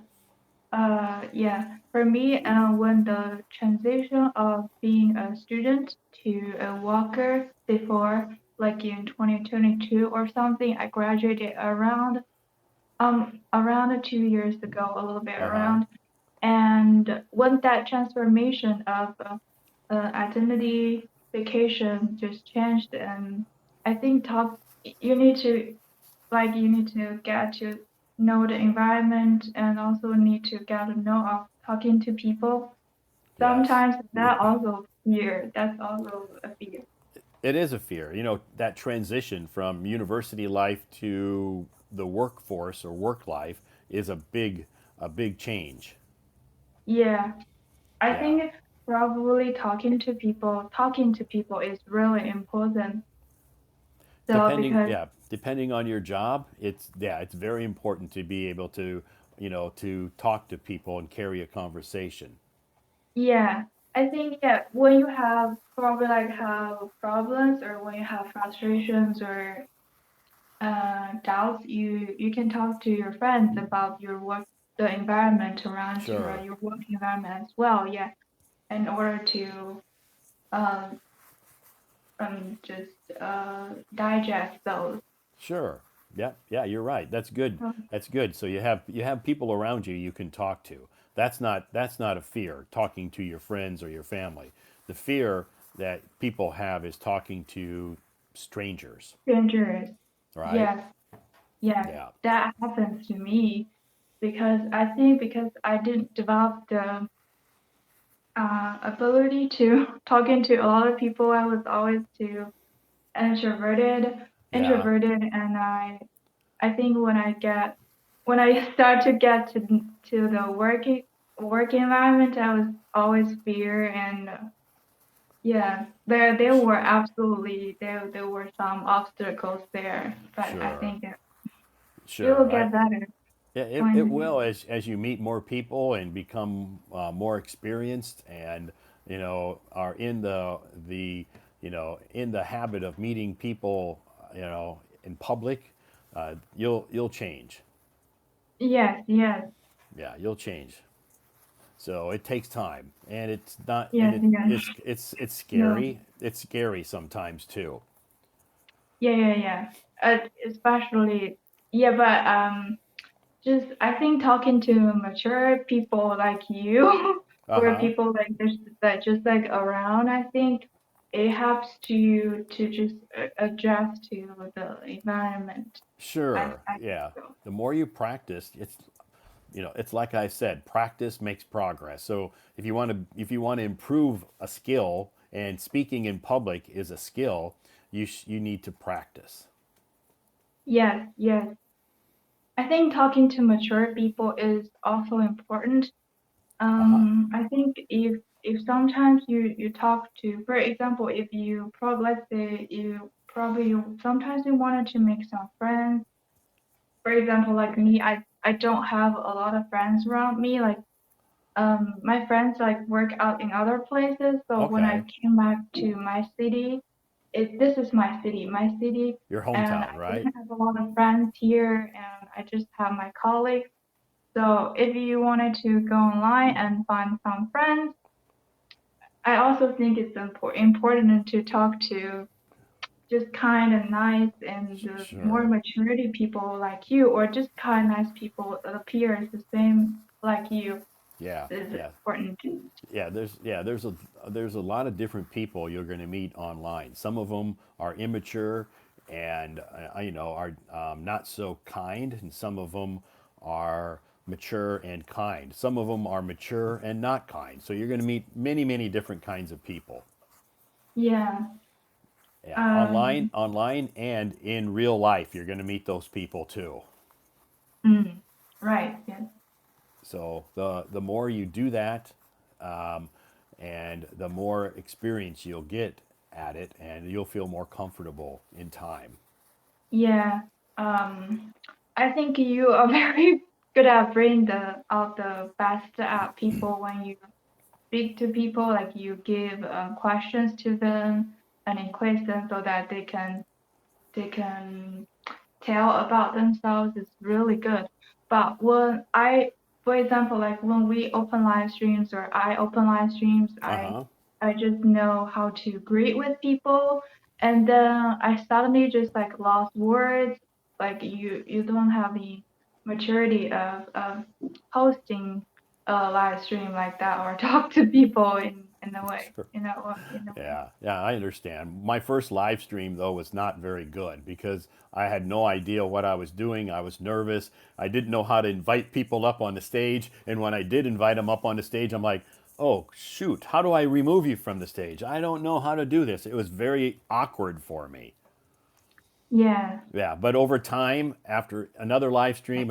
Yeah, for me, when the transition of being a student to a worker before, like in 2022 or something, I graduated around 2 years ago, a little bit Uh huh. around. And once that transformation of identification just changed, and I think talk you need to you need to get to know the environment and also need to get to know of talking to people. Yes. Sometimes that also fear. That's also a fear. It is a fear. You know, that transition from university life to the workforce or work life is a big change. Yeah, I Yeah. think probably talking to people is really important. So because Depending on your job, it's very important to be able to, to talk to people and carry a conversation. yeah, I think yeah, when you have probably have problems or when you have frustrations or doubts, you can talk to your friends about your work, the environment around you, Sure. your work environment as well. Yeah, in order to um, just digest those. Sure. Yeah, yeah, you're right. That's good. That's good. So you have people around you you can talk to. That's not a fear talking to your friends or your family. The fear that people have is talking to strangers, Dangerous. right? Yes, yes, Yeah. that happens to me because I think because I didn't develop the ability to talking to a lot of people. I was always too introverted, Yeah. and I think when I start to get to the work environment, I was always fear and yeah, there Sh- were absolutely there were some obstacles there, but I Sure. think it will Sure. I get better Yeah, it when will as you meet more people and become more experienced and are in the habit of meeting people in public. You'll change. yes, yes, Yeah, you'll change. So it takes time, and it's not, and yes, yes, it's no, scary. It's scary sometimes too. yeah, yeah, yeah. Especially yeah, but just I think talking to mature people like you Uh or huh. people like this that just like around, I think it helps you to just adjust to the environment. Sure. I think Yeah. so. The more you practice, it's like I said, practice makes progress. So if you want to improve a skill, and speaking in public is a skill, you need to practice. Yes, yes. I think talking to mature people is also important. Uh huh. I think if sometimes you talk to, for example, if you probably let's say you probably sometimes you wanted to make some friends. For example, like me, I don't have a lot of friends around me. Like my friends like work out in other places. So when I Okay. came back to my city, this is my city, Your and hometown, I right? didn't have a lot of friends here, and I just have my colleagues. So if you wanted to go online and find some friends, I also think it's important to talk to just kind and nice and more Sure. maturity people like you, or just kind nice people that appears the same like you Yeah. is Yeah. important. There's a lot of different people you're going to meet online. Some of them are immature and are not so kind, and some of them are mature and kind. Some of them are mature and not kind. So you're going to meet many different kinds of people. Yeah. Yeah, Um. online and in real life, you're going to meet those people too. Mm, right. Yes. So the more you do that, um, and the more experience you'll get at it, and you'll feel more comfortable in time. Yeah. Um. I think you are very good at bringing out the best out people when you speak to people. Like you give questions to them and encourage them so that they can tell about themselves is really good. But for example, like when we open live streams or I open live streams, Uh huh. I just know how to greet with people, and then I suddenly just like lost words. Like you don't have the maturity of hosting live stream like that or talk to people in a way, Sure. in a way. Yeah, I understand. My first live stream though was not very good because I had no idea what I was doing. I was nervous. I didn't know how to invite people up on the stage, and when I did invite them up on the stage, I'm like, "Oh, shoot, how do I remove you from the stage? I don't know how to do this." It was very awkward for me. Yeah, Yeah, but over time, after another live stream,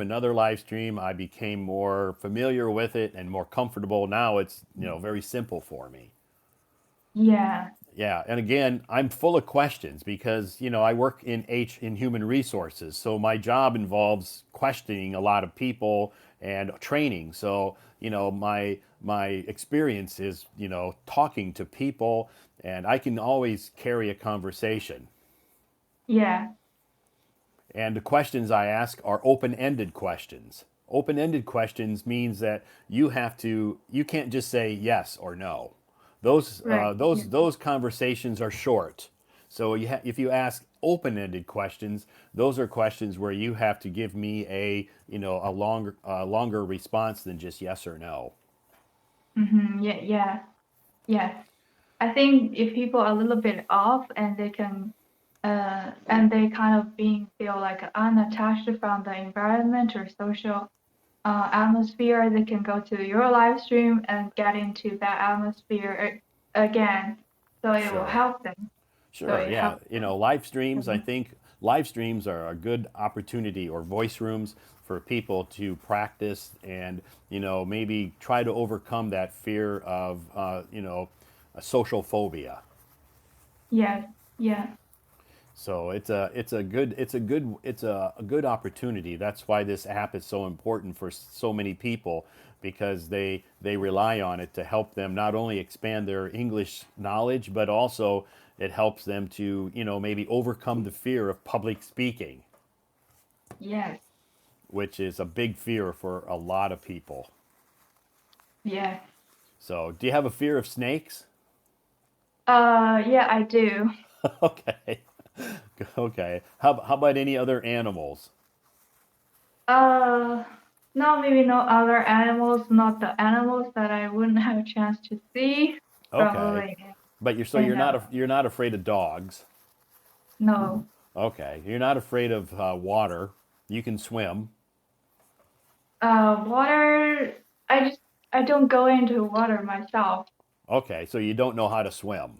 I became more familiar with it and more comfortable. Now it's, very simple for me. yeah, Yeah, and again, I'm full of questions because, I work in human resources. So my job involves questioning a lot of people and training. So, my experience is, talking to people, and I can always carry a conversation. yeah, And the questions I ask are open-ended questions. Open-ended questions means that you can't just say yes or no. Those right. uh, those those conversations are short. So if you ask open-ended questions, those are questions where you have to give me a longer response than just yes or no. Yeah, yeah, yes. I think if people are a little bit off and they can, and they kind of being feel like unattached from the environment or social atmosphere, they can go to your live stream and get into that atmosphere again. So it will Sure. help them. So Sure, it yeah. helps Live streams, I them. think live streams are a good opportunity, or voice rooms for people to practice and, maybe try to overcome that fear of, a social phobia. Yes, yeah, So it's a good opportunity. That's why this app is so important for so many people, because they rely on it to help them not only expand their English knowledge, but also it helps them to, maybe overcome the fear of public speaking, yes, which is a big fear for a lot of people. yes. So, do you have a fear of snakes? Yeah, I do. Okay. Okay. How about any other animals? Uh, no, maybe no other animals, not the animals that I wouldn't have a chance to see. Okay. Probably But you're so in you're not afraid of dogs. no. Okay, you're not afraid of water. You can swim. Water. I just I don't go into water myself. Okay, so you don't know how to swim.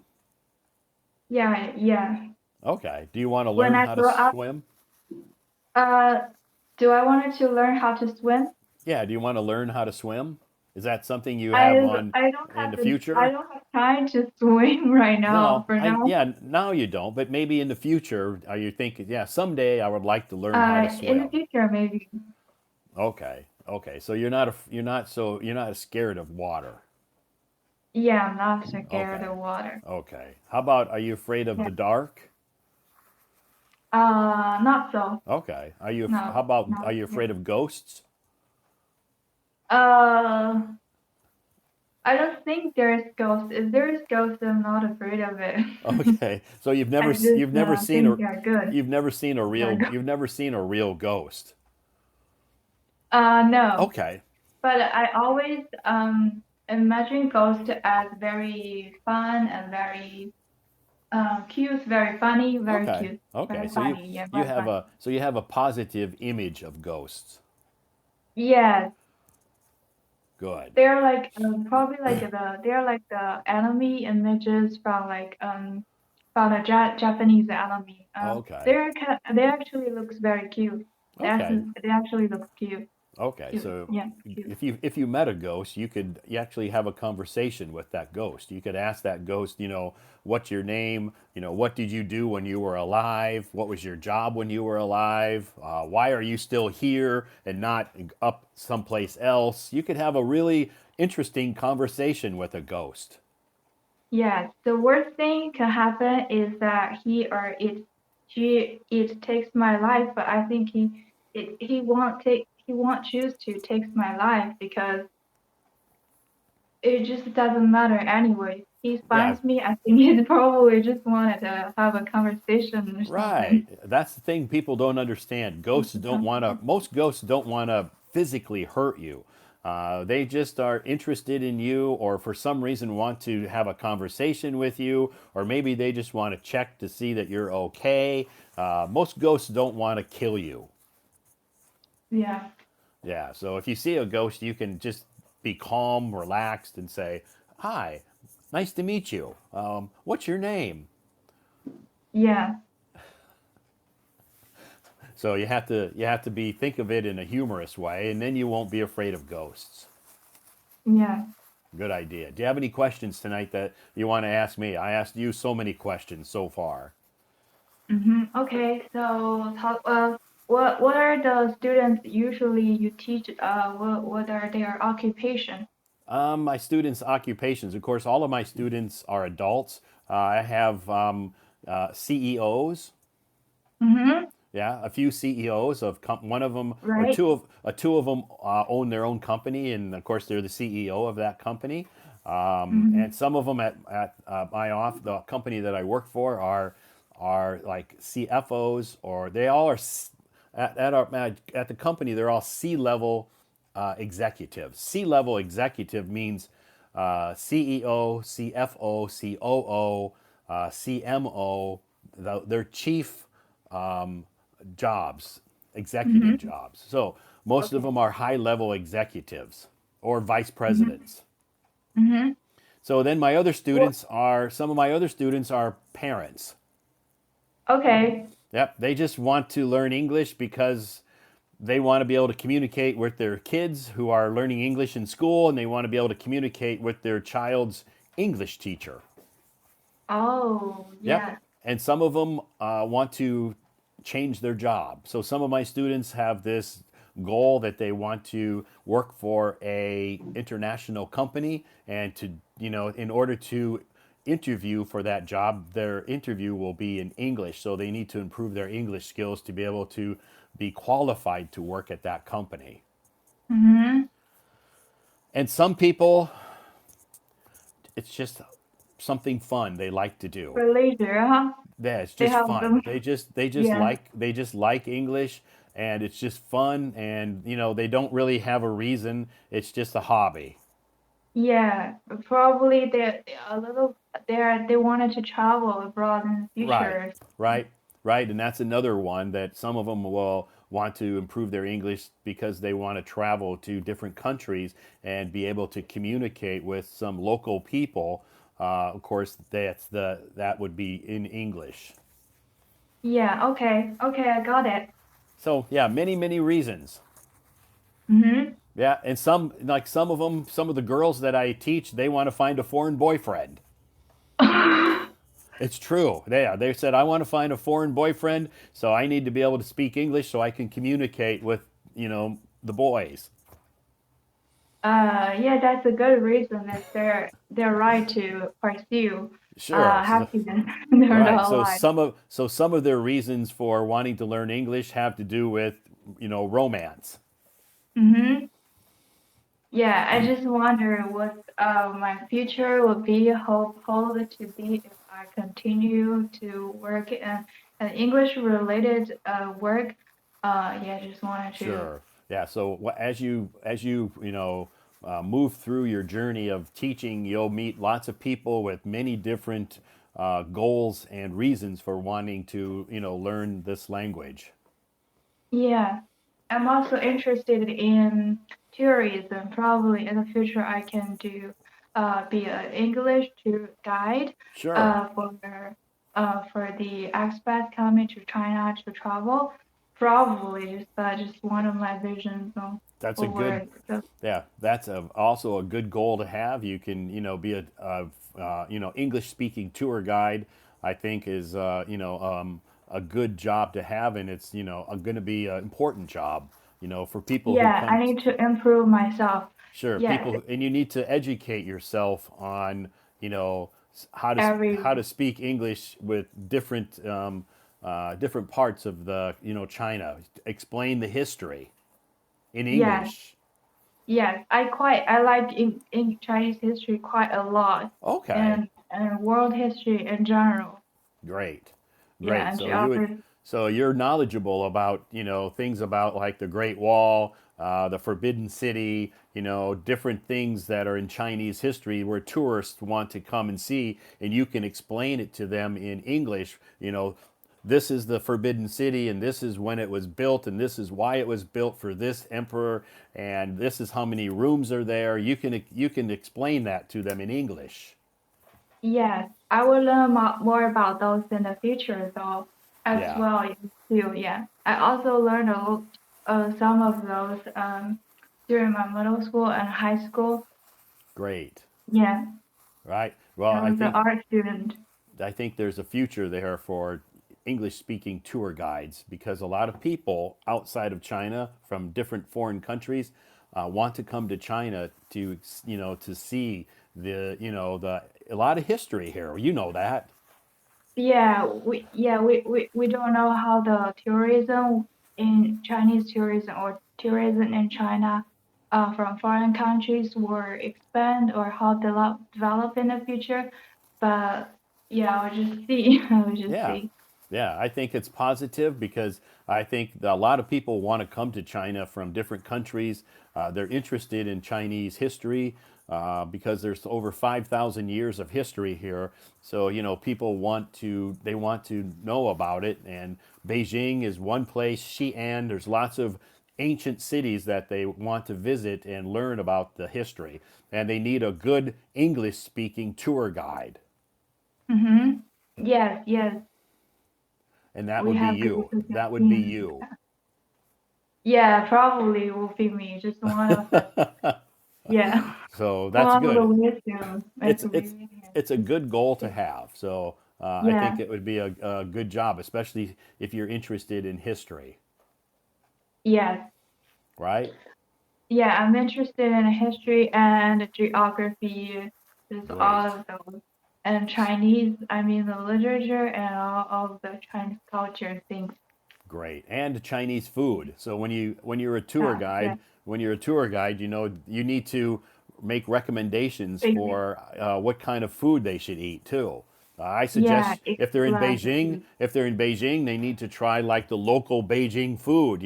Yeah, yeah. Okay, do you want to When learn I how to grow up, swim? uh, do I wanted to learn how to swim? Yeah, do you want to learn how to swim? Is that something you I have on I don't in have the I future? don't have time to swim right now. No, For now, yeah, now you don't, but maybe in the future, are you thinking, yeah, someday I would like to learn how to in the swim? future maybe. Okay, okay, so you're not scared of water. Yeah, I'm not scared Okay, of water. okay. How about, are you afraid of Yeah. the dark? Not so. Okay. How No, about, not are you yeah. afraid of ghosts? Uh, I don't think there's ghosts. If there is ghosts, I'm not afraid of it. Okay. So I just think they're good. you've never seen a They're real good. you've never seen a real ghost. No. Okay. But I always imagine ghosts as very fun and very cute, very funny, very Okay. cute, Okay. very So you funny. Yeah, you very have funny. a positive image of ghosts. Yes, Good. they're like probably like they're like the enemy images from the Japanese anime. Okay. They actually looks very cute. Okay. They actually look cute. Okay. Cute. So Yeah, cute. if you met a ghost, you actually have a conversation with that ghost. You could ask that ghost, what's your name? What did you do when you were alive? What was your job when you were alive? Why are you still here and not up someplace else? You could have a really interesting conversation with a ghost. Yes, the worst thing can happen is that it takes my life, but I think he won't choose to take my life because it just doesn't matter anyway. He Yeah, finds me, I think he probably just wanted to have a conversation or right. something. That's the thing people don't understand. Most ghosts don't want to physically hurt you. They just are interested in you, or for some reason want to have a conversation with you, or maybe they just want to check to see that you're okay. Most ghosts don't want to kill you. Yeah. Yeah, so if you see a ghost, you can just be calm, relaxed, and say, "Hi, nice to meet you. What's your name?" Yeah. So you have to be think of it in a humorous way, and then you won't be afraid of ghosts. Yeah. Good idea. Do you have any questions tonight that you want to ask me? I asked you so many questions so far. Okay. So, what are the students usually you teach? What are their occupation? My students' occupations. Of course, all of my students are adults. I have CEOs. Mm-hmm. Yeah, a few CEOs of one of them or Right. two of them own their own company, and of course they're the CEO of that company. Mm-hmm. And some of them at the company that I work for are like CFOs, or they all are at the company. They're all C-level executives. C-level executive means CEO, CFO, COO, CMO. They're chief jobs, executive Mm-hmm. jobs. So most of Okay. them are high level executives or vice Mm-hmm. presidents. Mm-hmm. So then Well, some of my other students are parents. okay. Yep, they just want to learn English because they want to be able to communicate with their kids who are learning English in school, and they want to be able to communicate with their child's English teacher. Oh, Yep. yeah. And some of them want to change their job. So some of my students have this goal that they want to work for a international company, and to in order to interview for that job, their interview will be in English. So they need to improve their English skills to be able to be qualified to work at that company. Mm-hmm. And some people, it's just something fun they like to do. For leisure, huh? Yeah, it's They just have fun. them. Yeah. They just like English, and it's just fun, and they don't really have a reason. It's just a hobby. Yeah. Probably they're a little. They wanted to travel abroad in the Right. future. Right. Right. And that's another one that some of them will want to improve their English because they want to travel to different countries and be able to communicate with some local people. Of course, that would be in English. Yeah. Okay. Okay. I got it. So yeah, many reasons. Mm-hmm. Yeah, and some of them, some of the girls that I teach, they want to find a foreign boyfriend. It's true. They said I want to find a foreign boyfriend, so I need to be able to speak English so I can communicate with the boys. Yeah, that's a good reason. That's their right to pursue Sure. happiness in their Right. whole life. So some of their reasons for wanting to learn English have to do with romance. Mm-hmm. Yeah, I just wonder what my future will be, hold to be if I continue to work in an English related work. Yeah, I just wanted to. Sure. Yeah. So as you move through your journey of teaching, you'll meet lots of people with many different goals and reasons for wanting to learn this language. Yeah, I'm also interested in tourism. Probably in the future, I can do be an English tour guide Sure. uh, for for the expats coming to China to travel. Probably just one of my visions That's a good over the. Yeah, that's also a good goal to have. You can be a English speaking tour guide. I think is a good job to have, and it's going to be an important job for people who Yeah, I come. need to improve myself. Sure, Yes, and you need to educate yourself on, every. how to speak English with different parts of the, China. Explain the history in Yes, English. yes, I like in Chinese history quite a lot, Okay, and world history in general. great, Yeah, great. and So you would geography. So you're knowledgeable about, things about like the Great Wall, the Forbidden City, different things that are in Chinese history where tourists want to come and see, and you can explain it to them in English. This is the Forbidden City, and this is when it was built, and this is why it was built for this emperor, and this is how many rooms are there. You can explain that to them in English. Yes, I will learn more about those in the future, though, as Yeah, well. Too, yeah. I also learned some of those during my middle school and high school. great. Yeah, Right. Well, I was an art student. I think there's a future there for English speaking tour guides because a lot of people outside of China from different foreign countries want to come to China to to see the a lot of history here. You know that. We don't know how the tourism in Chinese tourism or tourism in China from foreign countries will expand or how develop in the future. But yeah, I'll just see. I'll just Yeah. see. Yeah, I think it's positive because I think that a lot of people want to come to China from different countries. They're interested in Chinese history because there's over 5,000 years of history here. So, people want to know about it. And Beijing is one place, Xi'an, there's lots of ancient cities that they want to visit and learn about the history. And they need a good English speaking tour guide. Mm-hmm. Yes, yes, And that we would be have good you. That would be suggestions. you. Yeah, probably will be me. Just one of the yeah, So that's one of the good. wisdom. It's It's it's really it's a good goal to have. So I yeah. think it would be a good job, especially if you're interested in history, Yes. right? Yeah, I'm interested in history and geography, just all Great, of those. And Chinese, I mean the literature and all of the Chinese culture things. great, and Chinese food. So when you're a tour Yeah, yeah. guide, you need to make recommendations Basic. for what kind of food they should eat too. I Yeah, suggest exactly. if they're in Beijing, they need to try like the local Beijing food.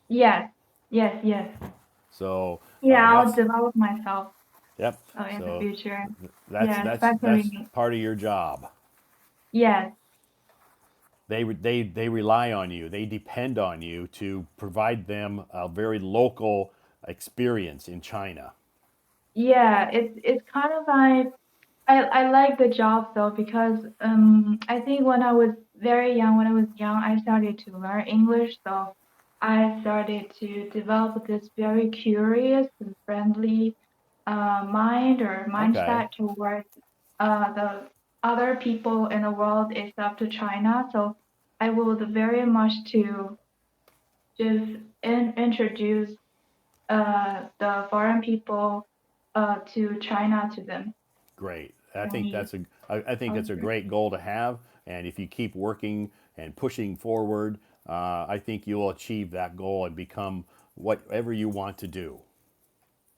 Yes, yes, yes. So Yeah, I'll that's develop myself yep. in the So future. that's Yeah, that's that's especially part of your job. yes. They rely on you. They depend on you to provide them a very local experience in China. Yeah, it's kind of like I like the job though because I think when I was very young, when I was young, I started to learn English, so I started to develop this very curious and friendly mind or Okay, mindset towards the other people in the world except to China. So I would very much to just introduce the foreign people to China to them. great. I think Chinese that's a I think it's a culture. great goal to have, and if you keep working and pushing forward, I think you will achieve that goal and become whatever you want to do.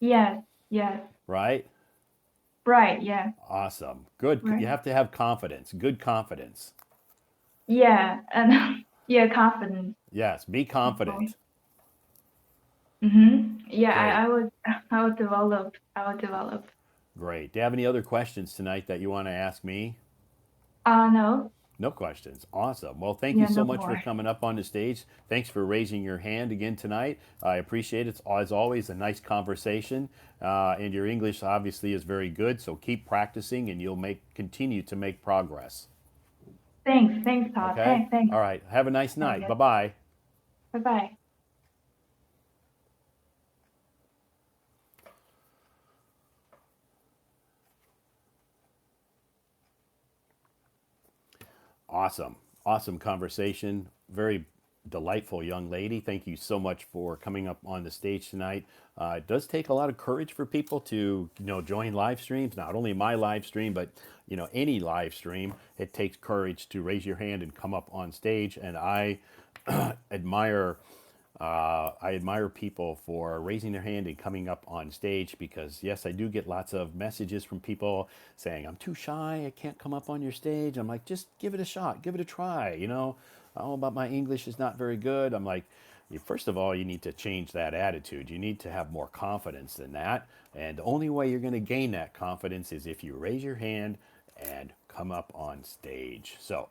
Yes, yes, Right? right, yeah, Awesome. Good. You right. have to have confidence. Good confidence. Yeah, and yeah, confidence. Yes. Be confident. Yeah, Great. I would, I would develop, I would develop. Great. Do you have any other questions tonight that you want to ask me? No, No questions. Awesome. Well, thank you yeah, so no much for more. coming up on the stage. Thanks for raising your hand again tonight. I appreciate it. It's as always a nice conversation, and your English obviously is very good. So keep practicing, and you'll continue to make progress. Thanks, Todd. Okay. Thanks. All right. Have a nice Yeah, night. yes. Bye bye. Bye bye. Awesome. Awesome conversation. Very delightful young lady. Thank you so much for coming up on the stage tonight. It does take a lot of courage for people to, join live streams. Not only my live stream, but any live stream. It takes courage to raise your hand and come up on stage. And I admire I admire people for raising their hand and coming up on stage because, yes, I do get lots of messages from people saying, I'm too shy, I can't come up on your stage. I'm like, just give it a shot, give it a try. Oh, but my English is not very good. I'm like, first of all, you need to change that attitude. You need to have more confidence than that. And the only way you're going to gain that confidence is if you raise your hand and come up on stage. So,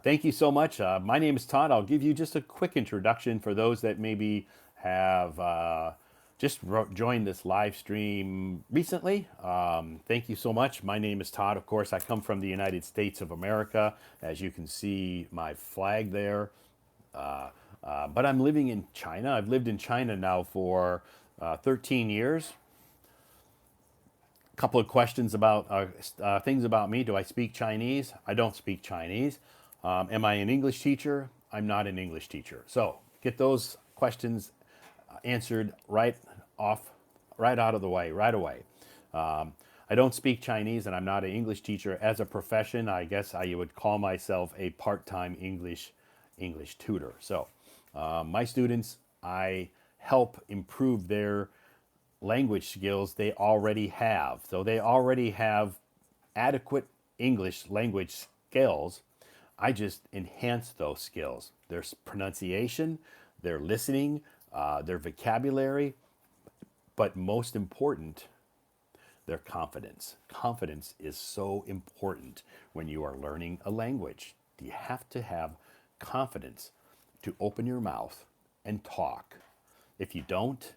thank you so much. My name is Todd. I'll give you just a quick introduction for those that maybe have joined this live stream recently. Thank you so much. My name is Todd. Of course, I come from the United States of America. As you can see, my flag there. But I'm living in China. I've lived in China now for 13 years. A couple of questions about things about me. Do I speak Chinese? I don't speak Chinese. Am I an English teacher? I'm not an English teacher. So get those questions answered right out of the way, right away. I don't speak Chinese and I'm not an English teacher. As a profession, I guess I would call myself a part-time English tutor. So my students, I help improve their language skills they already have. So they already have adequate English language skills. I just enhance those skills. Their pronunciation, their listening, their vocabulary, but most important, their confidence. Confidence is so important when you are learning a language. You have to have confidence to open your mouth and talk. If you don't,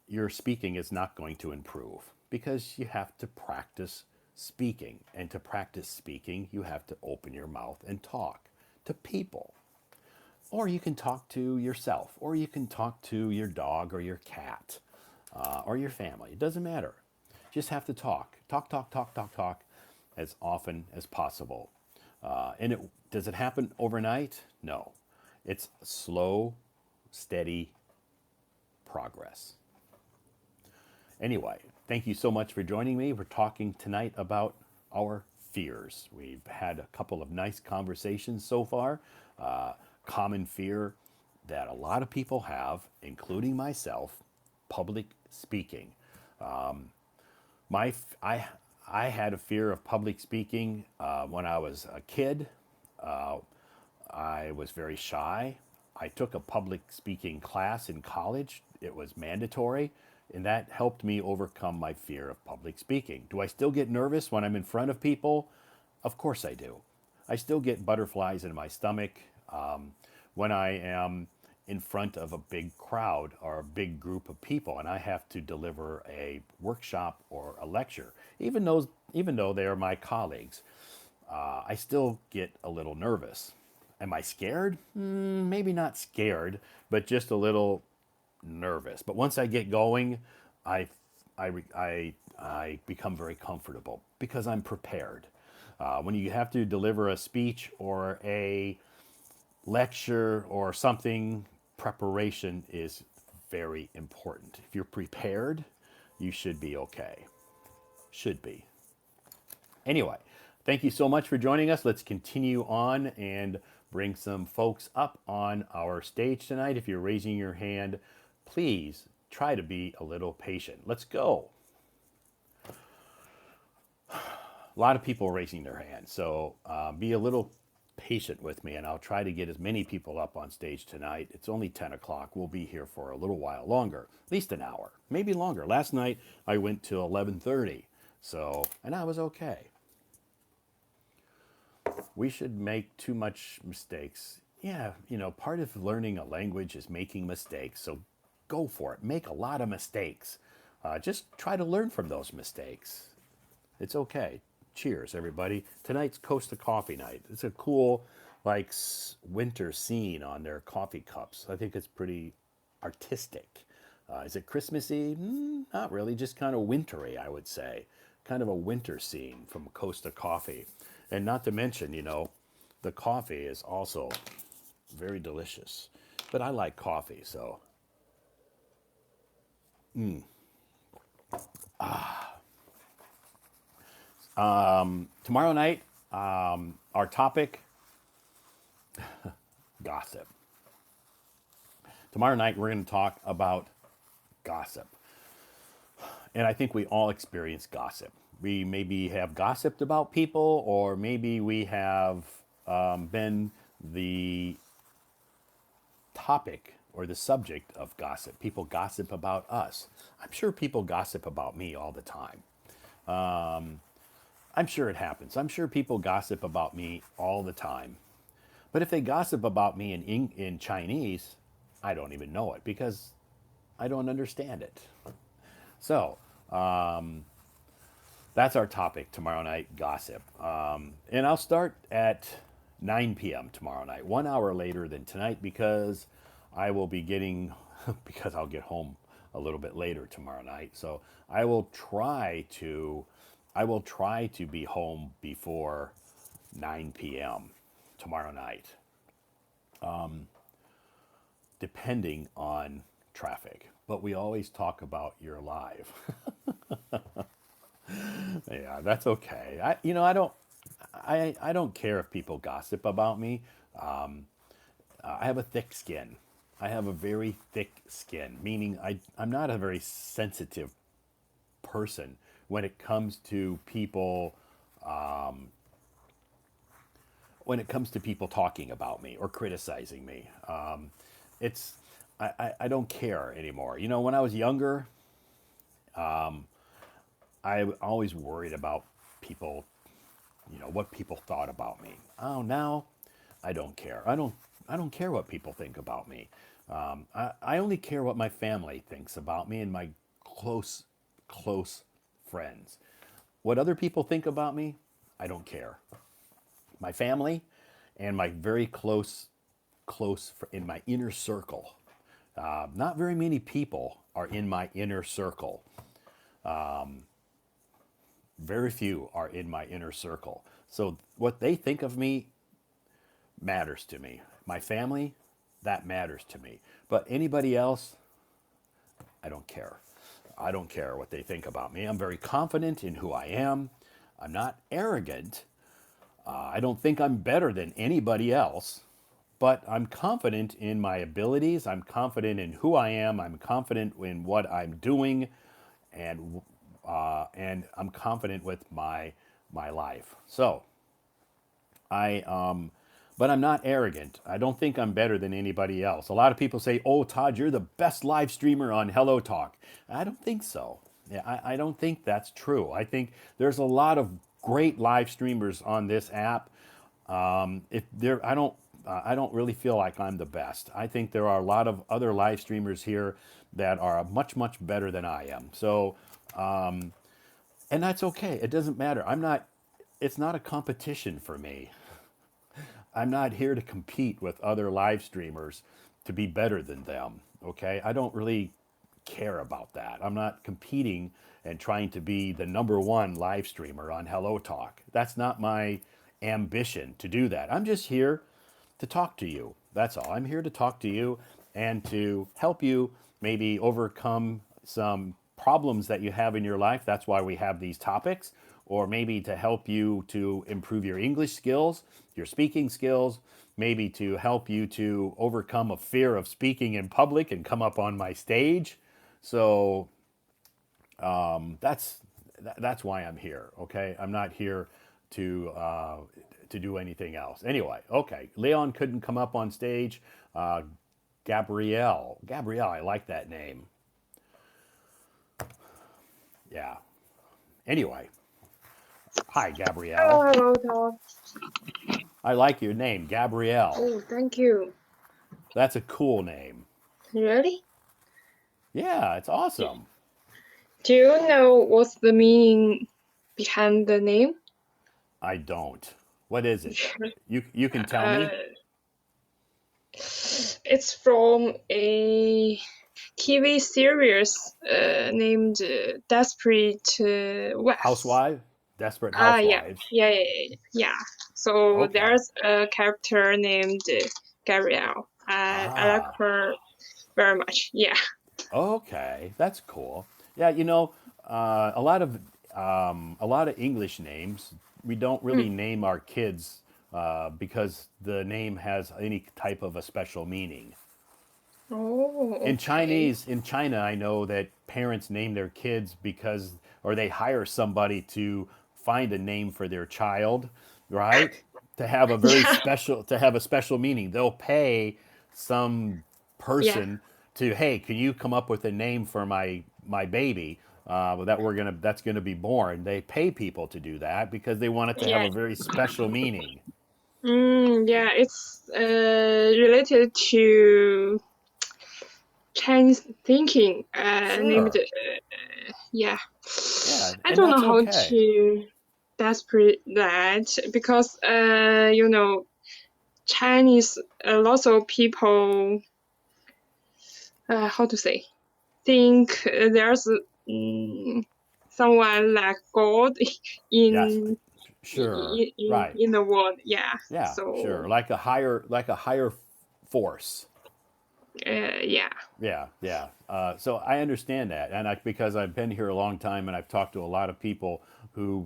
your speaking is not going to improve because you have to practice speaking. And to practice speaking, you have to open your mouth and talk to people. Or you can talk to yourself, or you can talk to your dog or your cat or your family. It doesn't matter. You just have to talk. Talk as often as possible. Does it happen overnight? No. It's slow, steady progress. Anyway, thank you so much for joining me. We're talking tonight about our fears. We've had a couple of nice conversations so far. Common fear that a lot of people have, including myself, public speaking. I had a fear of public speaking when I was a kid. I was very shy. I took a public speaking class in college. It was mandatory, and that helped me overcome my fear of public speaking. Do I still get nervous when I'm in front of people? Of course I do. I still get butterflies in my stomach when I am in front of a big crowd or a big group of people and I have to deliver a workshop or a lecture. Even though they are my colleagues, I still get a little nervous. Am I scared? Maybe not scared, but just a little nervous. But once I get going, I become very comfortable because I'm prepared. When you have to deliver a speech or a lecture or something, preparation is very important. If you're prepared, you should be okay. Should be. Anyway, thank you so much for joining us. Let's continue on and bring some folks up on our stage tonight. If you're raising your hand, please try to be a little patient. Let's go. A lot of people raising their hands, so be a little patient with me and I'll try to get as many people up on stage tonight. It's only 10 o'clock. We'll be here for a little while longer, at least an hour, maybe longer. Last night I went to 11:30, and I was okay. We should make too much mistakes. Yeah, part of learning a language is making mistakes, so go for it. Make a lot of mistakes. Just try to learn from those mistakes. It's okay. Cheers, everybody. Tonight's Costa Coffee Night. It's a cool, winter scene on their coffee cups. I think it's pretty artistic. Is it Christmassy? Not really, just kind of wintry, I would say. Kind of a winter scene from Costa Coffee. And not to mention, the coffee is also very delicious. But I like coffee, so. Tomorrow night, our topic, gossip. Tomorrow night, we're going to talk about gossip. And I think we all experience gossip. We maybe have gossiped about people, or maybe we have been the topic or the subject of gossip. People gossip about us. I'm sure people gossip about me all the time. I'm sure it happens. I'm sure people gossip about me all the time. But if they gossip about me in Chinese, I don't even know it because I don't understand it. So that's our topic tomorrow night, gossip. And I'll start at 9 p.m. tomorrow night, 1 hour later than tonight because I will be getting, because I'll get home a little bit later tomorrow night. So I will try to be home before 9 p.m. tomorrow night, depending on traffic. But we always talk about you're live. Yeah, that's okay. I don't care if people gossip about me. I have a thick skin. I have a very thick skin, meaning I'm not a very sensitive person when it comes to people talking about me or criticizing me. It's I don't care anymore. You know, when I was younger, I always worried about people, what people thought about me. Oh, now I don't care. I don't care what people think about me. I only care what my family thinks about me and my close friends. What other people think about me, I don't care. My family and my very in my inner circle. Not very many people are in my inner circle. Very few are in my inner circle. So what they think of me matters to me. My family, that matters to me. But anybody else, I don't care. I don't care what they think about me. I'm very confident in who I am. I'm not arrogant. I don't think I'm better than anybody else, but I'm confident in my abilities. I'm confident in who I am. I'm confident in what I'm doing, and I'm confident with my life. So but I'm not arrogant. I don't think I'm better than anybody else. A lot of people say, "Oh, Todd, you're the best live streamer on Hello Talk." I don't think so. Yeah, I don't think that's true. I think there's a lot of great live streamers on this app. If there, I don't really feel like I'm the best. I think there are a lot of other live streamers here that are much better than I am. So, and that's okay. It doesn't matter. I'm not. It's not a competition for me. I'm not here to compete with other live streamers to be better than them. Okay, I don't really care about that. I'm not competing and trying to be the number one live streamer on Hello Talk. That's not my ambition to do that. I'm just here to talk to you. That's all. I'm here to talk to you and to help you maybe overcome some problems that you have in your life. That's why we have these topics, or maybe to help you to improve your English skills, your speaking skills, maybe to help you to overcome a fear of speaking in public and come up on my stage. So that's why I'm here. Okay, I'm not here to do anything else. Anyway, okay. Leon couldn't come up on stage. Gabrielle, I like that name. Yeah. Anyway, hi Gabrielle. Hello, Todd. I like your name, Gabrielle. Oh, thank you. That's a cool name. Really? Yeah, it's awesome. Do you know what's the meaning behind the name? I don't. What is it? You can tell Uh, me. it's from a TV series named Desperate Wives. Housewife, Desperate Yeah, Housewives. yeah. So Okay. there's a character named Gabrielle. I like Ah, her very much. Yeah. okay, that's cool. Yeah, a lot of English names we don't really Mm. name our kids because the name has any type of a special meaning. Oh, In okay. China, I know that parents name their kids because, or they hire somebody to find a name for their child, right? To have a very Yeah, special, to have a special meaning. They'll pay some yeah, person to, hey, can you come up with a name for my baby that's gonna be born? They pay people to do that because they want it to have yeah. a very special meaning. Yeah, it's related to Chinese thinking. Named Sure. yeah. Yeah, I and don't know that's how okay. to desperate that because you know Chinese lots of people how to say think there's mm, someone like God Yes, in sure. Right. in the world. Yeah. Yeah, So sure. Like a higher force. yeah. Yeah, yeah. So I understand that, and because I've been here a long time, and I've talked to a lot of people who,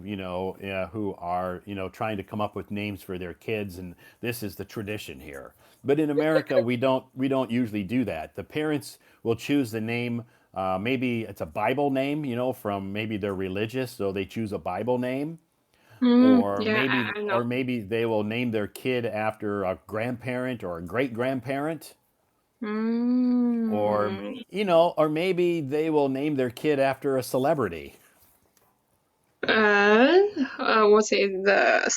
who are, trying to come up with names for their kids, and this is the tradition here. But in America, we don't usually do that. The parents will choose the name. Maybe it's a Bible name, from maybe they're religious, so they choose a Bible name, or Yeah, maybe I know. or maybe they will name their kid after a grandparent or a great grandparent, or Mm, or maybe they will name their kid after a celebrity. uh, what is the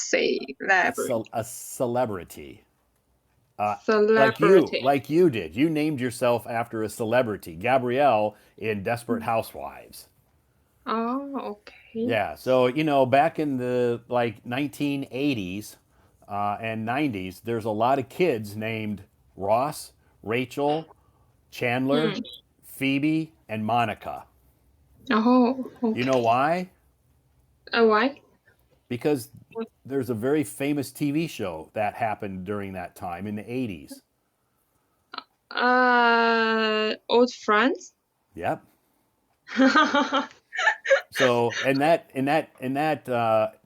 A celebrity, celebrity? like you did. You named yourself after a celebrity, Gabrielle in Desperate Housewives. Oh, okay. Yeah, so back in the like 1980s and 90s, there's a lot of kids named Ross, Rachel, Chandler, Hmm. Phoebe, and Monica. Oh, You know okay. why? Why? Because there's a very famous TV show that happened during that time in the 80s. Old friends? Yep. So, in that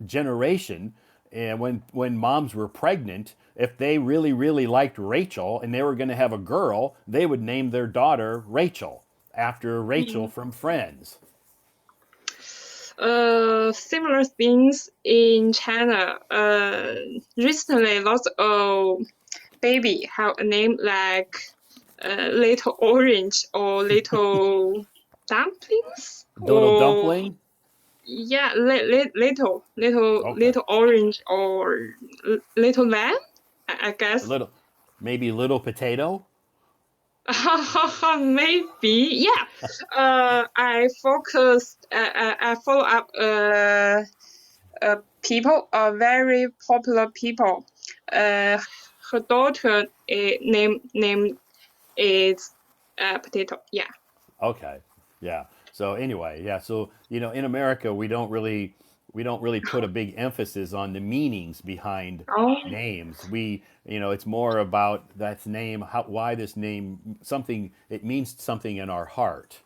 generation, and when moms were pregnant, if they really really liked Rachel and they were going to have a girl, they would name their daughter Rachel after Rachel Hmm. from Friends. Similar things in China. Recently, lots of baby have a name like Little Orange or Little Dumplings Doodle or dumpling. yeah, little Okay. little orange or little lamb. I A guess. little, maybe little potato. Maybe, yeah. I focused. I follow up. People are very popular people. Uh, her daughter name is Potato. Yeah. Okay. Yeah. So anyway, yeah. So in America, we don't really put a big emphasis on the meanings behind Oh, names. It's more about that's name, why this name, something it means something in our heart.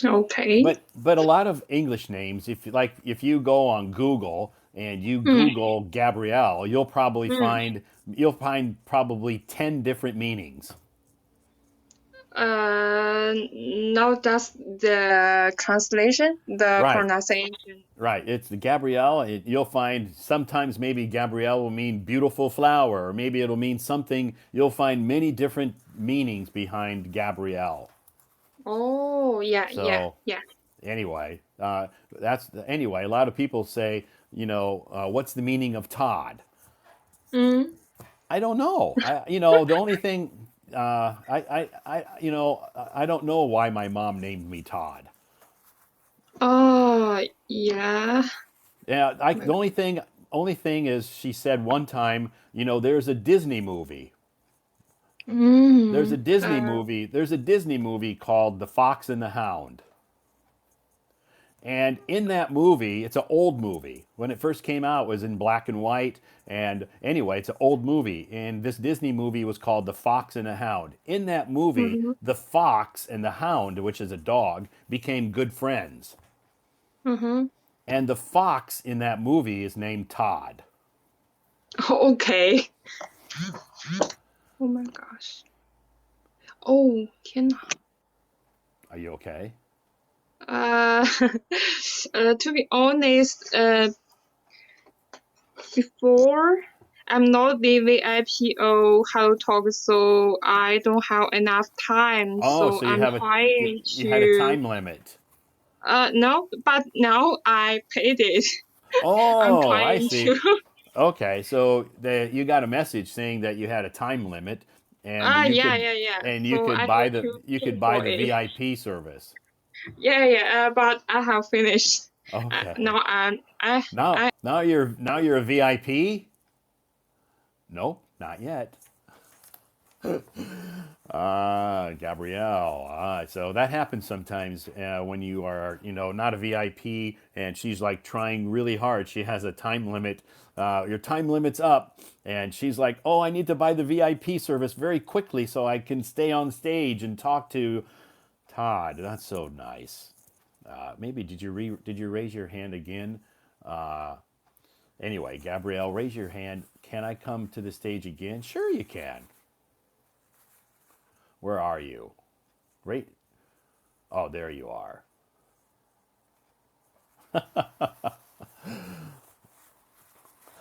okay. But a lot of English names, if you go on Google and you Hmm. Google Gabrielle, Hmm. you'll find probably 10 different meanings. Not just the translation, the Right. pronunciation. Right. It's the Gabrielle. You'll find sometimes maybe Gabrielle will mean beautiful flower, or maybe it'll mean something. You'll find many different meanings behind Gabrielle. Oh, yeah, yeah, So yeah. anyway, anyway. A lot of people say, what's the meaning of Todd? Mm. I don't know. The only thing I don't know why my mom named me Todd. Oh, yeah. Yeah, My the only thing is she said one time, there's a Disney movie. There's a Mm, Disney movie. There's a Disney movie called The Fox and the Hound. And in that movie, it's an old movie. When it first came out, it was in black and white. And anyway, it's an old movie. And this Disney movie was called The Fox and the Hound. In that movie, mm-hmm, the fox and the hound, which is a dog, became good friends. mm-hmm. And the fox in that movie is named Todd. Okay. Oh my gosh. Oh, 天哪。 Are you okay? To be honest, before I'm not the VIP or Hello Talk, so I don't have enough time. Oh, So so I'm trying you had a to. time limit. No, but now I paid it. I'm Oh, I trying see. to. Okay, so you got a message saying that you had a time limit, and Yeah, yeah, yeah. So I have to you pay could buy for the it. VIP service. Yeah, yeah. But I have finished. Okay. Now Now you're a VIP? Nope, not yet. Gabrielle. So that happens sometimes when you are, not a VIP, and she's like trying really hard. She has a time limit. Your time limit's up, and she's like, "Oh, I need to buy the VIP service very quickly so I can stay on stage and talk to Todd." That's so nice. Maybe did you raise your hand again? Anyway, Gabrielle, raise your hand. Can I come to the stage again? Sure, you can. Where are you? Right. Oh, there you are.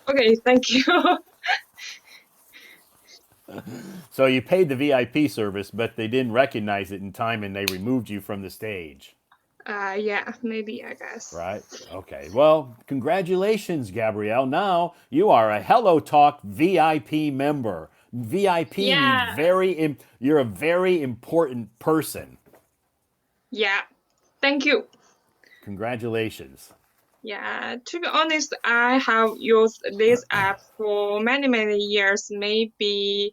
Okay, thank you. So you paid the VIP service, but they didn't recognize it in time and they removed you from the stage, Yeah, maybe I guess. right? Okay. Well, congratulations, Gabrielle. Now you are a Hello Talk VIP member. VIP means Yeah, you're a very important person. yeah. Thank you. Congratulations. Yeah, to be honest, I have used this app for many, many years, maybe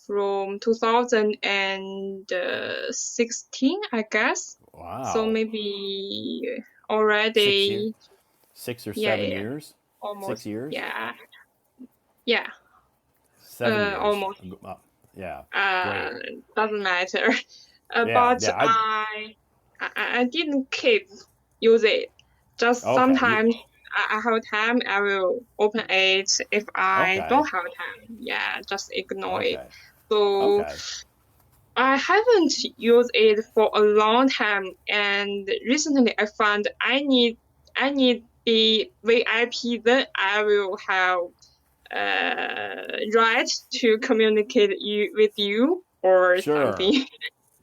from 2016, I guess. So Wow. maybe 6 years, already, 6 or 7 yeah, years, almost, 6 years, yeah, 7 years. almost. Yeah. Uh, Great. doesn't matter. Yeah. But Yeah. I didn't keep use it. Just Okay. sometimes I have time, I will open it. If I Okay. don't have time, yeah, just ignore it. Okay. So Okay. I haven't used it for a long time, and recently I found I need the VIP. Then I will have right to communicate with you or Sure. something.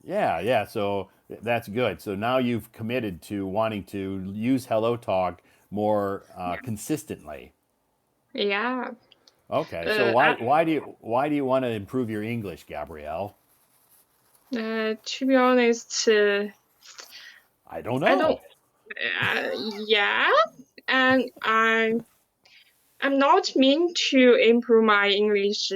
Yeah, yeah. So that's good. So now you've committed to wanting to use Hello Talk more consistently. Yeah. Okay. So Uh, I, why do you want to improve your English, Gabrielle? to be honest, I don't I don't. know. Yeah, and I'm not mean to improve my English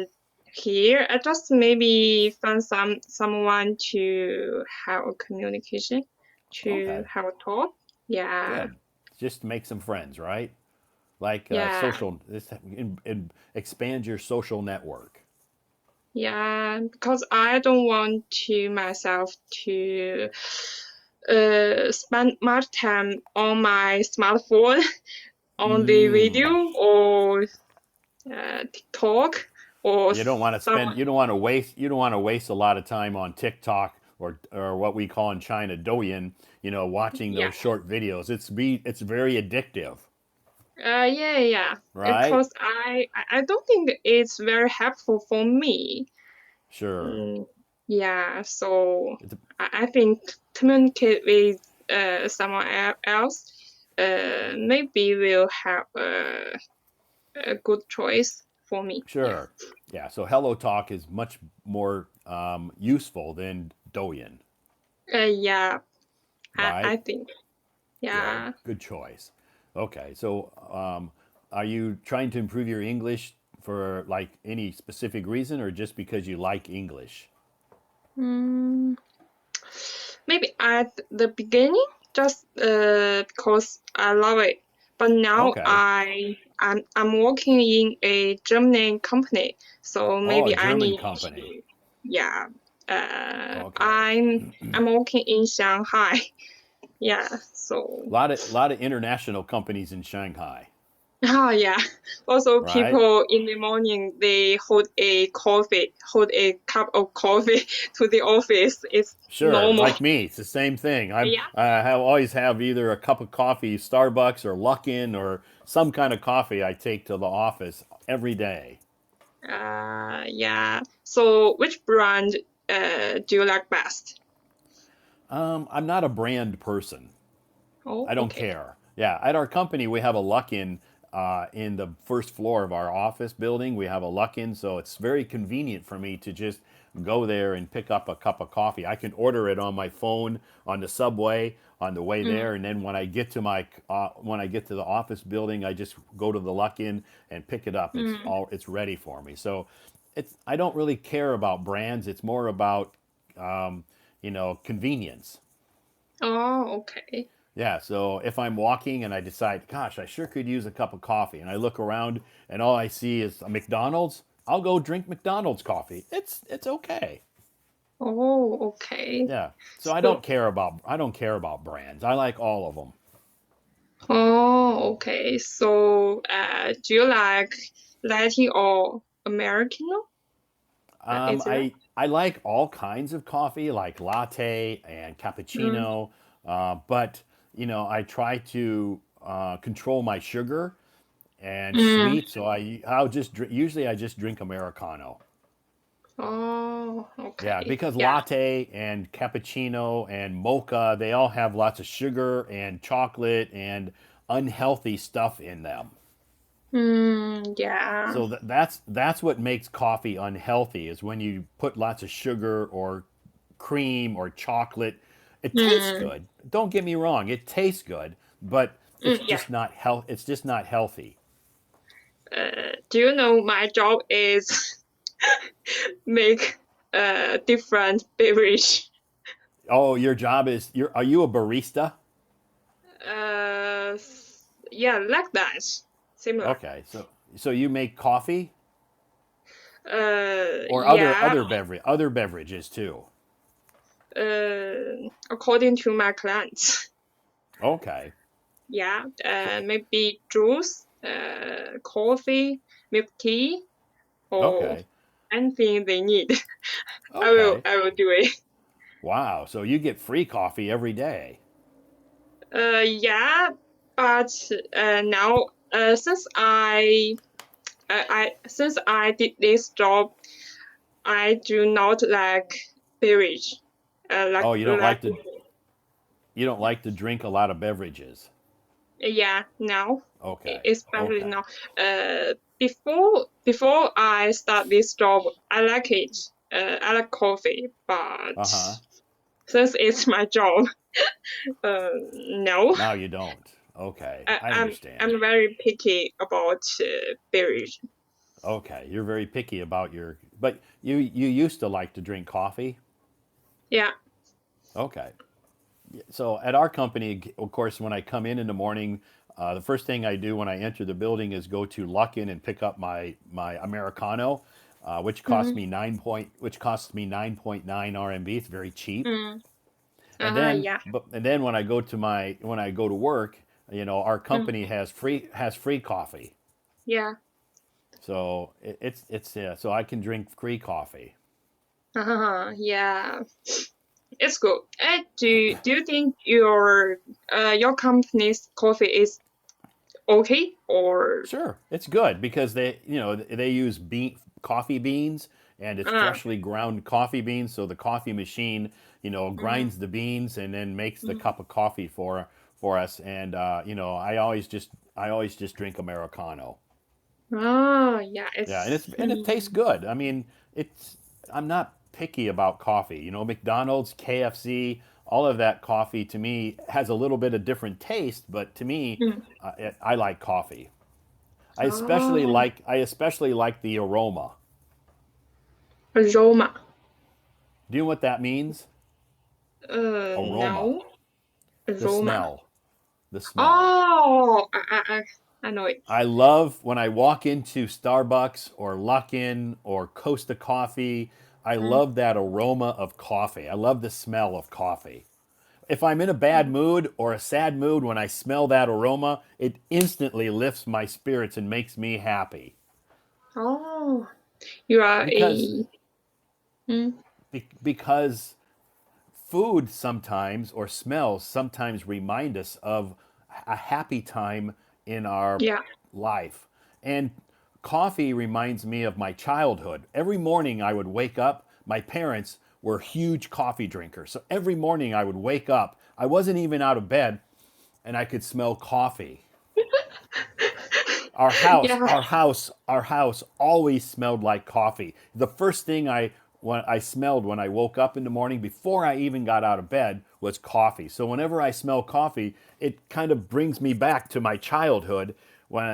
here. I just maybe find someone to have a communication, to Okay. have a talk. Yeah, Good. Just make some friends, right? Like yeah, expand your social network. yeah. Because I don't want to myself to spend much time on my smartphone on the video Mm. or TikTok or You don't want to some. spend you don't want to waste a lot of time on TikTok or what we call in China Douyin, watching Yeah, those short videos. It's very addictive, yeah, yeah. right? Because I don't think it's very helpful for me. Sure. Mm, yeah, so It's, I think communicate with someone else maybe will have a good choice for me. Yeah. sure. Yeah, so Hello Talk is much more useful than Douyin, Yeah, I right? think. Good. Yeah. Good choice. Okay, so are you trying to improve your English for like any specific reason or just because you like English? Mm, maybe at the beginning, just because I love it. But now Okay. I'm working in a German company, so Oh, a maybe I German need company. to, yeah. Okay. I'm working in Shanghai. Yeah, A so lot of international companies in Shanghai. Oh yeah. Also, right? people in the morning they hold a cup of coffee to the office. It's Sure, normal. like me, it's the same thing. Yeah. I have always have either a cup of coffee, Starbucks or Luckin or some kind of coffee I take to the office every day. Yeah. So, which brand do you like best? I'm not a brand person. Oh, I don't okay. care. Yeah, at our company we have a Luckin in the first floor of our office building. We have a Luckin, so it's very convenient for me to just go there and pick up a cup of coffee. I can order it on my phone on the subway on the way Mm, there, and then when I get to the office building, I just go to the Luckin and pick it up. mm. It's ready for me. So it's I don't really care about brands. It's more about convenience. Oh, okay. Yeah, so if I'm walking and I decide, gosh, I sure could use a cup of coffee, and I look around and all I see is a McDonald's, I'll go drink McDonald's coffee. It's okay. Oh, okay. Yeah. So So, I don't care about brands. I like all of them. oh, okay. So, do you like Latte or Americano? Is it right? I like all kinds of coffee, like latte and Mm, cappuccino, but I try to control my sugar and mm. sweet. So usually I just drink Americano. Oh, Yeah, okay. because Yeah. latte and cappuccino and mocha, they all have lots of sugar and chocolate and unhealthy stuff in them. Yeah. So that's what makes coffee unhealthy is when you put lots of sugar or cream or chocolate. It tastes Mm, good. Don't get me wrong, it tastes good, but yeah. it's just not healthy. Do you know my job is make different beverage? Oh, your job is you're are you a barista? Yeah, like that. Similar. Okay, so you make coffee or Yeah. other beverages too. According to my clients. Okay. Yeah. So, Maybe juice, coffee, milk tea, or okay. anything they need. Okay. I will do it. Wow. So you get free coffee every day. Yeah, but now since I did this job, I do not like beverage. Oh, Like you don't like to drink a lot of beverages. yeah, now Okay. especially Okay. now. Before I start this job, I like it. I like coffee, but Uh-huh. since it's my job, no. Now you don't. Okay. I understand. I'm very picky about beverage. Okay. You're very picky about your but you used to like to drink coffee. Yeah. Okay. So at our company, of course, when I come in the morning, the first thing I do when I enter the building is go to Luckin and pick up my Americano, Mm, which costs me 9.9 RMB. It's very cheap. mm. Yeah. And then when I go to work, our Mm, company has free coffee. yeah. So it's so I can drink free coffee. Yeah. It's good. Do you think your company's coffee is okay or Sure, it's good because they use coffee beans and it's uh freshly ground coffee beans. So the coffee machine mm, grinds the beans and then makes the mm. cup of coffee for us. And I always just drink Americano. Oh yeah, Yeah, it's and it tastes good. I mean, it's I'm not picky about coffee. McDonald's, KFC, all of that coffee to me has a little bit of different taste, but to me, mm. I like coffee. Oh, I especially like the aroma. aroma. Do you know what that means? Aroma, No, the aroma. smell, the smell. Oh, I know it. I love when I walk into Starbucks or Luckin or Costa Coffee. I Mm, love that aroma of coffee. I love the smell of coffee. if I'm in a bad mood or a sad mood, when I smell that aroma, it instantly lifts my spirits and makes me happy. Oh, you are Because a. Mm, because food sometimes or smells sometimes remind us of a happy time in our yeah. life. And coffee reminds me of my childhood. Every morning I would wake up, my parents were huge coffee drinkers. So every morning I would wake up, I wasn't even out of bed, and I could smell coffee. Our house, Yeah. our house, our house always smelled like coffee. The first thing I smelled when I woke up in the morning before I even got out of bed was coffee. So whenever I smell coffee, it kind of brings me back to my childhood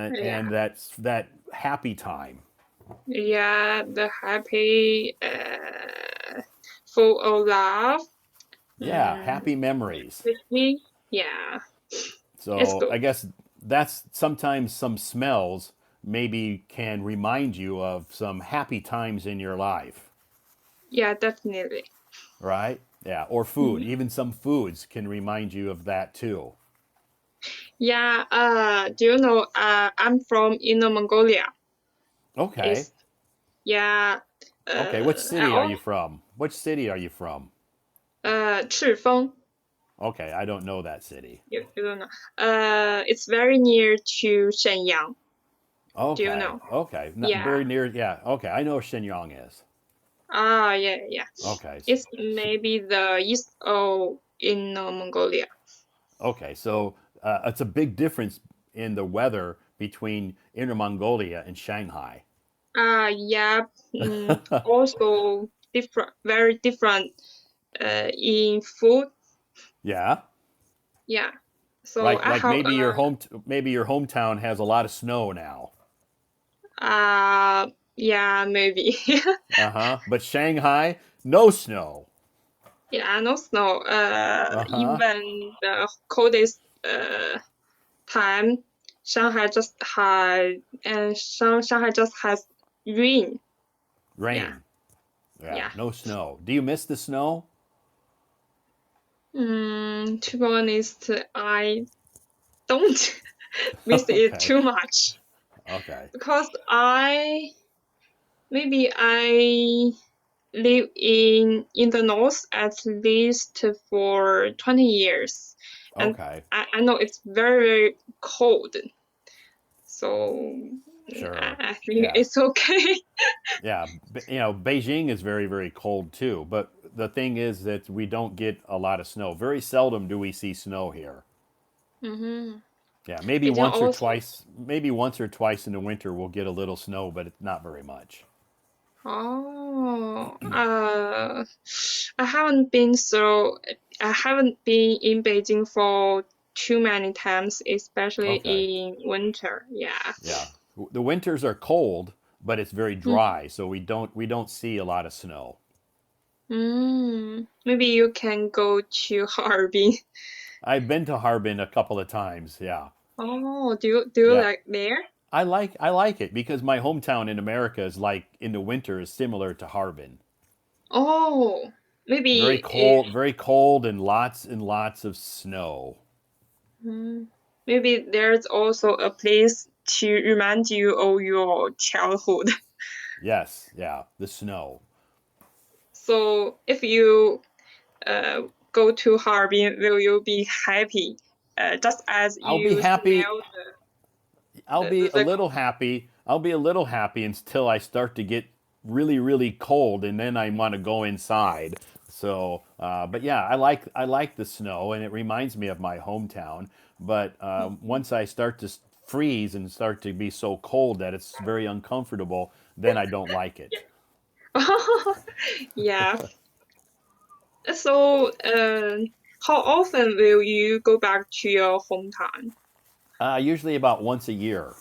Yeah. and that's that happy time. Yeah. The happy, full of love. Yeah, Mm, happy memories. with me. Yeah. It's So good. I guess that's sometimes some smells maybe can remind you of some happy times in your life, Yeah, definitely. right? Yeah, or food. Mhm. Even some foods can remind you of that too. Yeah. Do you know? I'm from Inner Mongolia. Okay. It's yeah. Okay, which I city are all. you from? Which city are you from? 赤峰. Okay, I don't know that city. You don't know. It's very near to Shenyang. Do you Okay, know? okay. Not Yeah. very near, yeah. Okay, I know where Shenyang is. Ah, yeah, yeah. Okay. It's maybe the east of Inner Mongolia. Okay, so it's a big difference in the weather between Inner Mongolia and Shanghai. Ah, yeah. Also different, very different. In food. Yeah. Yeah. So I Like have maybe your hometown has a lot of snow now. yeah, maybe. Uh-huh. But Shanghai, no snow. Yeah, no snow. Uh-huh. Even the coldest time, Shanghai just had and Shanghai just has rain. Yeah, Rain. Yeah, yeah. no snow. Do you miss the snow? To be honest, I don't miss it Okay. too much Okay. because I live in the north at least for 20 years, and Okay. I know it's very very cold. So Sure. I think Yeah. it's okay. Yeah. You know, Beijing is very, very cold too. But the thing is that we don't get a lot of snow. Very seldom do we see snow here. Mm-hmm. Yeah. Beijing also. Maybe once or twice in the winter we'll get a little snow, but it's not very much. Oh, I haven't been so. I haven't been in Beijing for too many times, especially Okay. in winter. Yeah. Yeah. The winters are cold, but it's very dry, so we don't see a lot of snow. Maybe you can go to Harbin. I've been to Harbin a couple of times. Yeah. Oh, do you Yeah. like there? I like it because my hometown in America is like in the winter is similar to Harbin. Oh, maybe. Very cold and lots of snow. Mm, maybe there's also a place to remind you of your childhood. Yes, yeah, the snow. So if you uh, go to Harbin, will you be happy? Just as I'll be you happy. smell I'll be a the little happy. I'll be a little happy until I start to get really, really cold, and then I want to go inside. So, but yeah, I like the snow, and it reminds me of my hometown. But once I start to freeze and start to be so cold that it's very uncomfortable, then I don't like it. yeah. So how often will you go back to your hometown? Usually about once a year.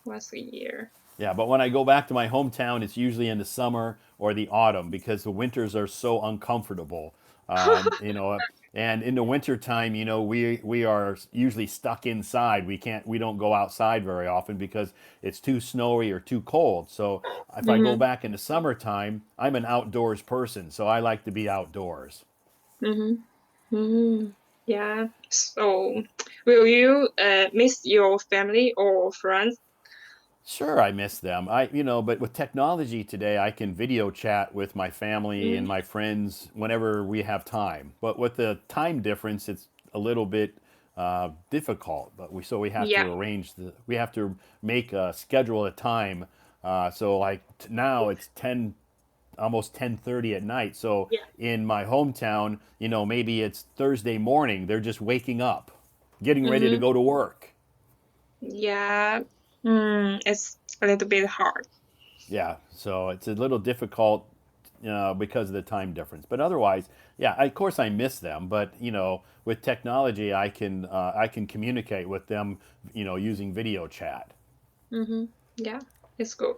Once a year. Yeah, but when I go back to my hometown, it's usually in the summer or the autumn because the winters are so uncomfortable. And in the wintertime, we are usually stuck inside. We don't go outside very often because it's too snowy or too cold. So if I go Mm-hmm. back in the summertime, I'm an outdoors person, so I like to be outdoors. Mm-hmm. Mm-hmm. Yeah. So, will you miss your family or friends? Sure, I miss them. But with technology today, I can video chat with my family and Mm, my friends whenever we have time. But with the time difference, it's a little bit difficult. But we have to yeah. we have to make a schedule a time. So like now it's almost 10:30 at night. So Yeah. in my hometown, maybe it's Thursday morning. They're just waking up, getting ready to Mm-hmm. go to work. Yeah. It's a little bit hard. Yeah, so it's a little difficult because of the time difference. But otherwise, yeah, of course I miss them. But with technology, I can communicate with them, using video chat. Mm-hmm. Yeah, it's good.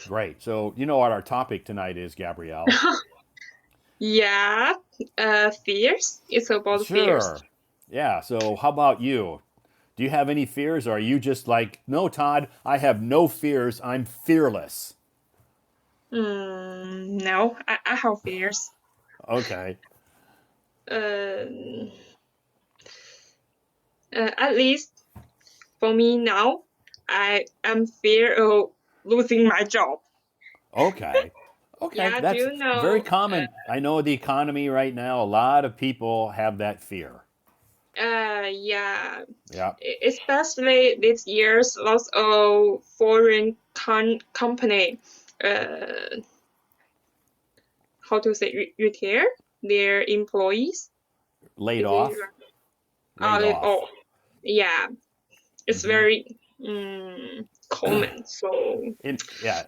Great. So you know what our topic tonight is, Gabrielle? Yeah. Fears. It's about fears. Sure. Yeah. So how about you? Do you have any fears, or are you just like, no, Todd, I have no fears. I'm fearless. No, I have fears. Okay. Um, at least for me now, I am fear of losing my job. Okay. Okay. Yeah, do That's you very know? common. I know the economy right now, a lot of people have that fear. Yeah, Yeah. especially these years, lots of foreign company, how to say, retire their employees. Laid Is it off. Laid laid off. off? Yeah, it's Hmm. very common. So Yeah,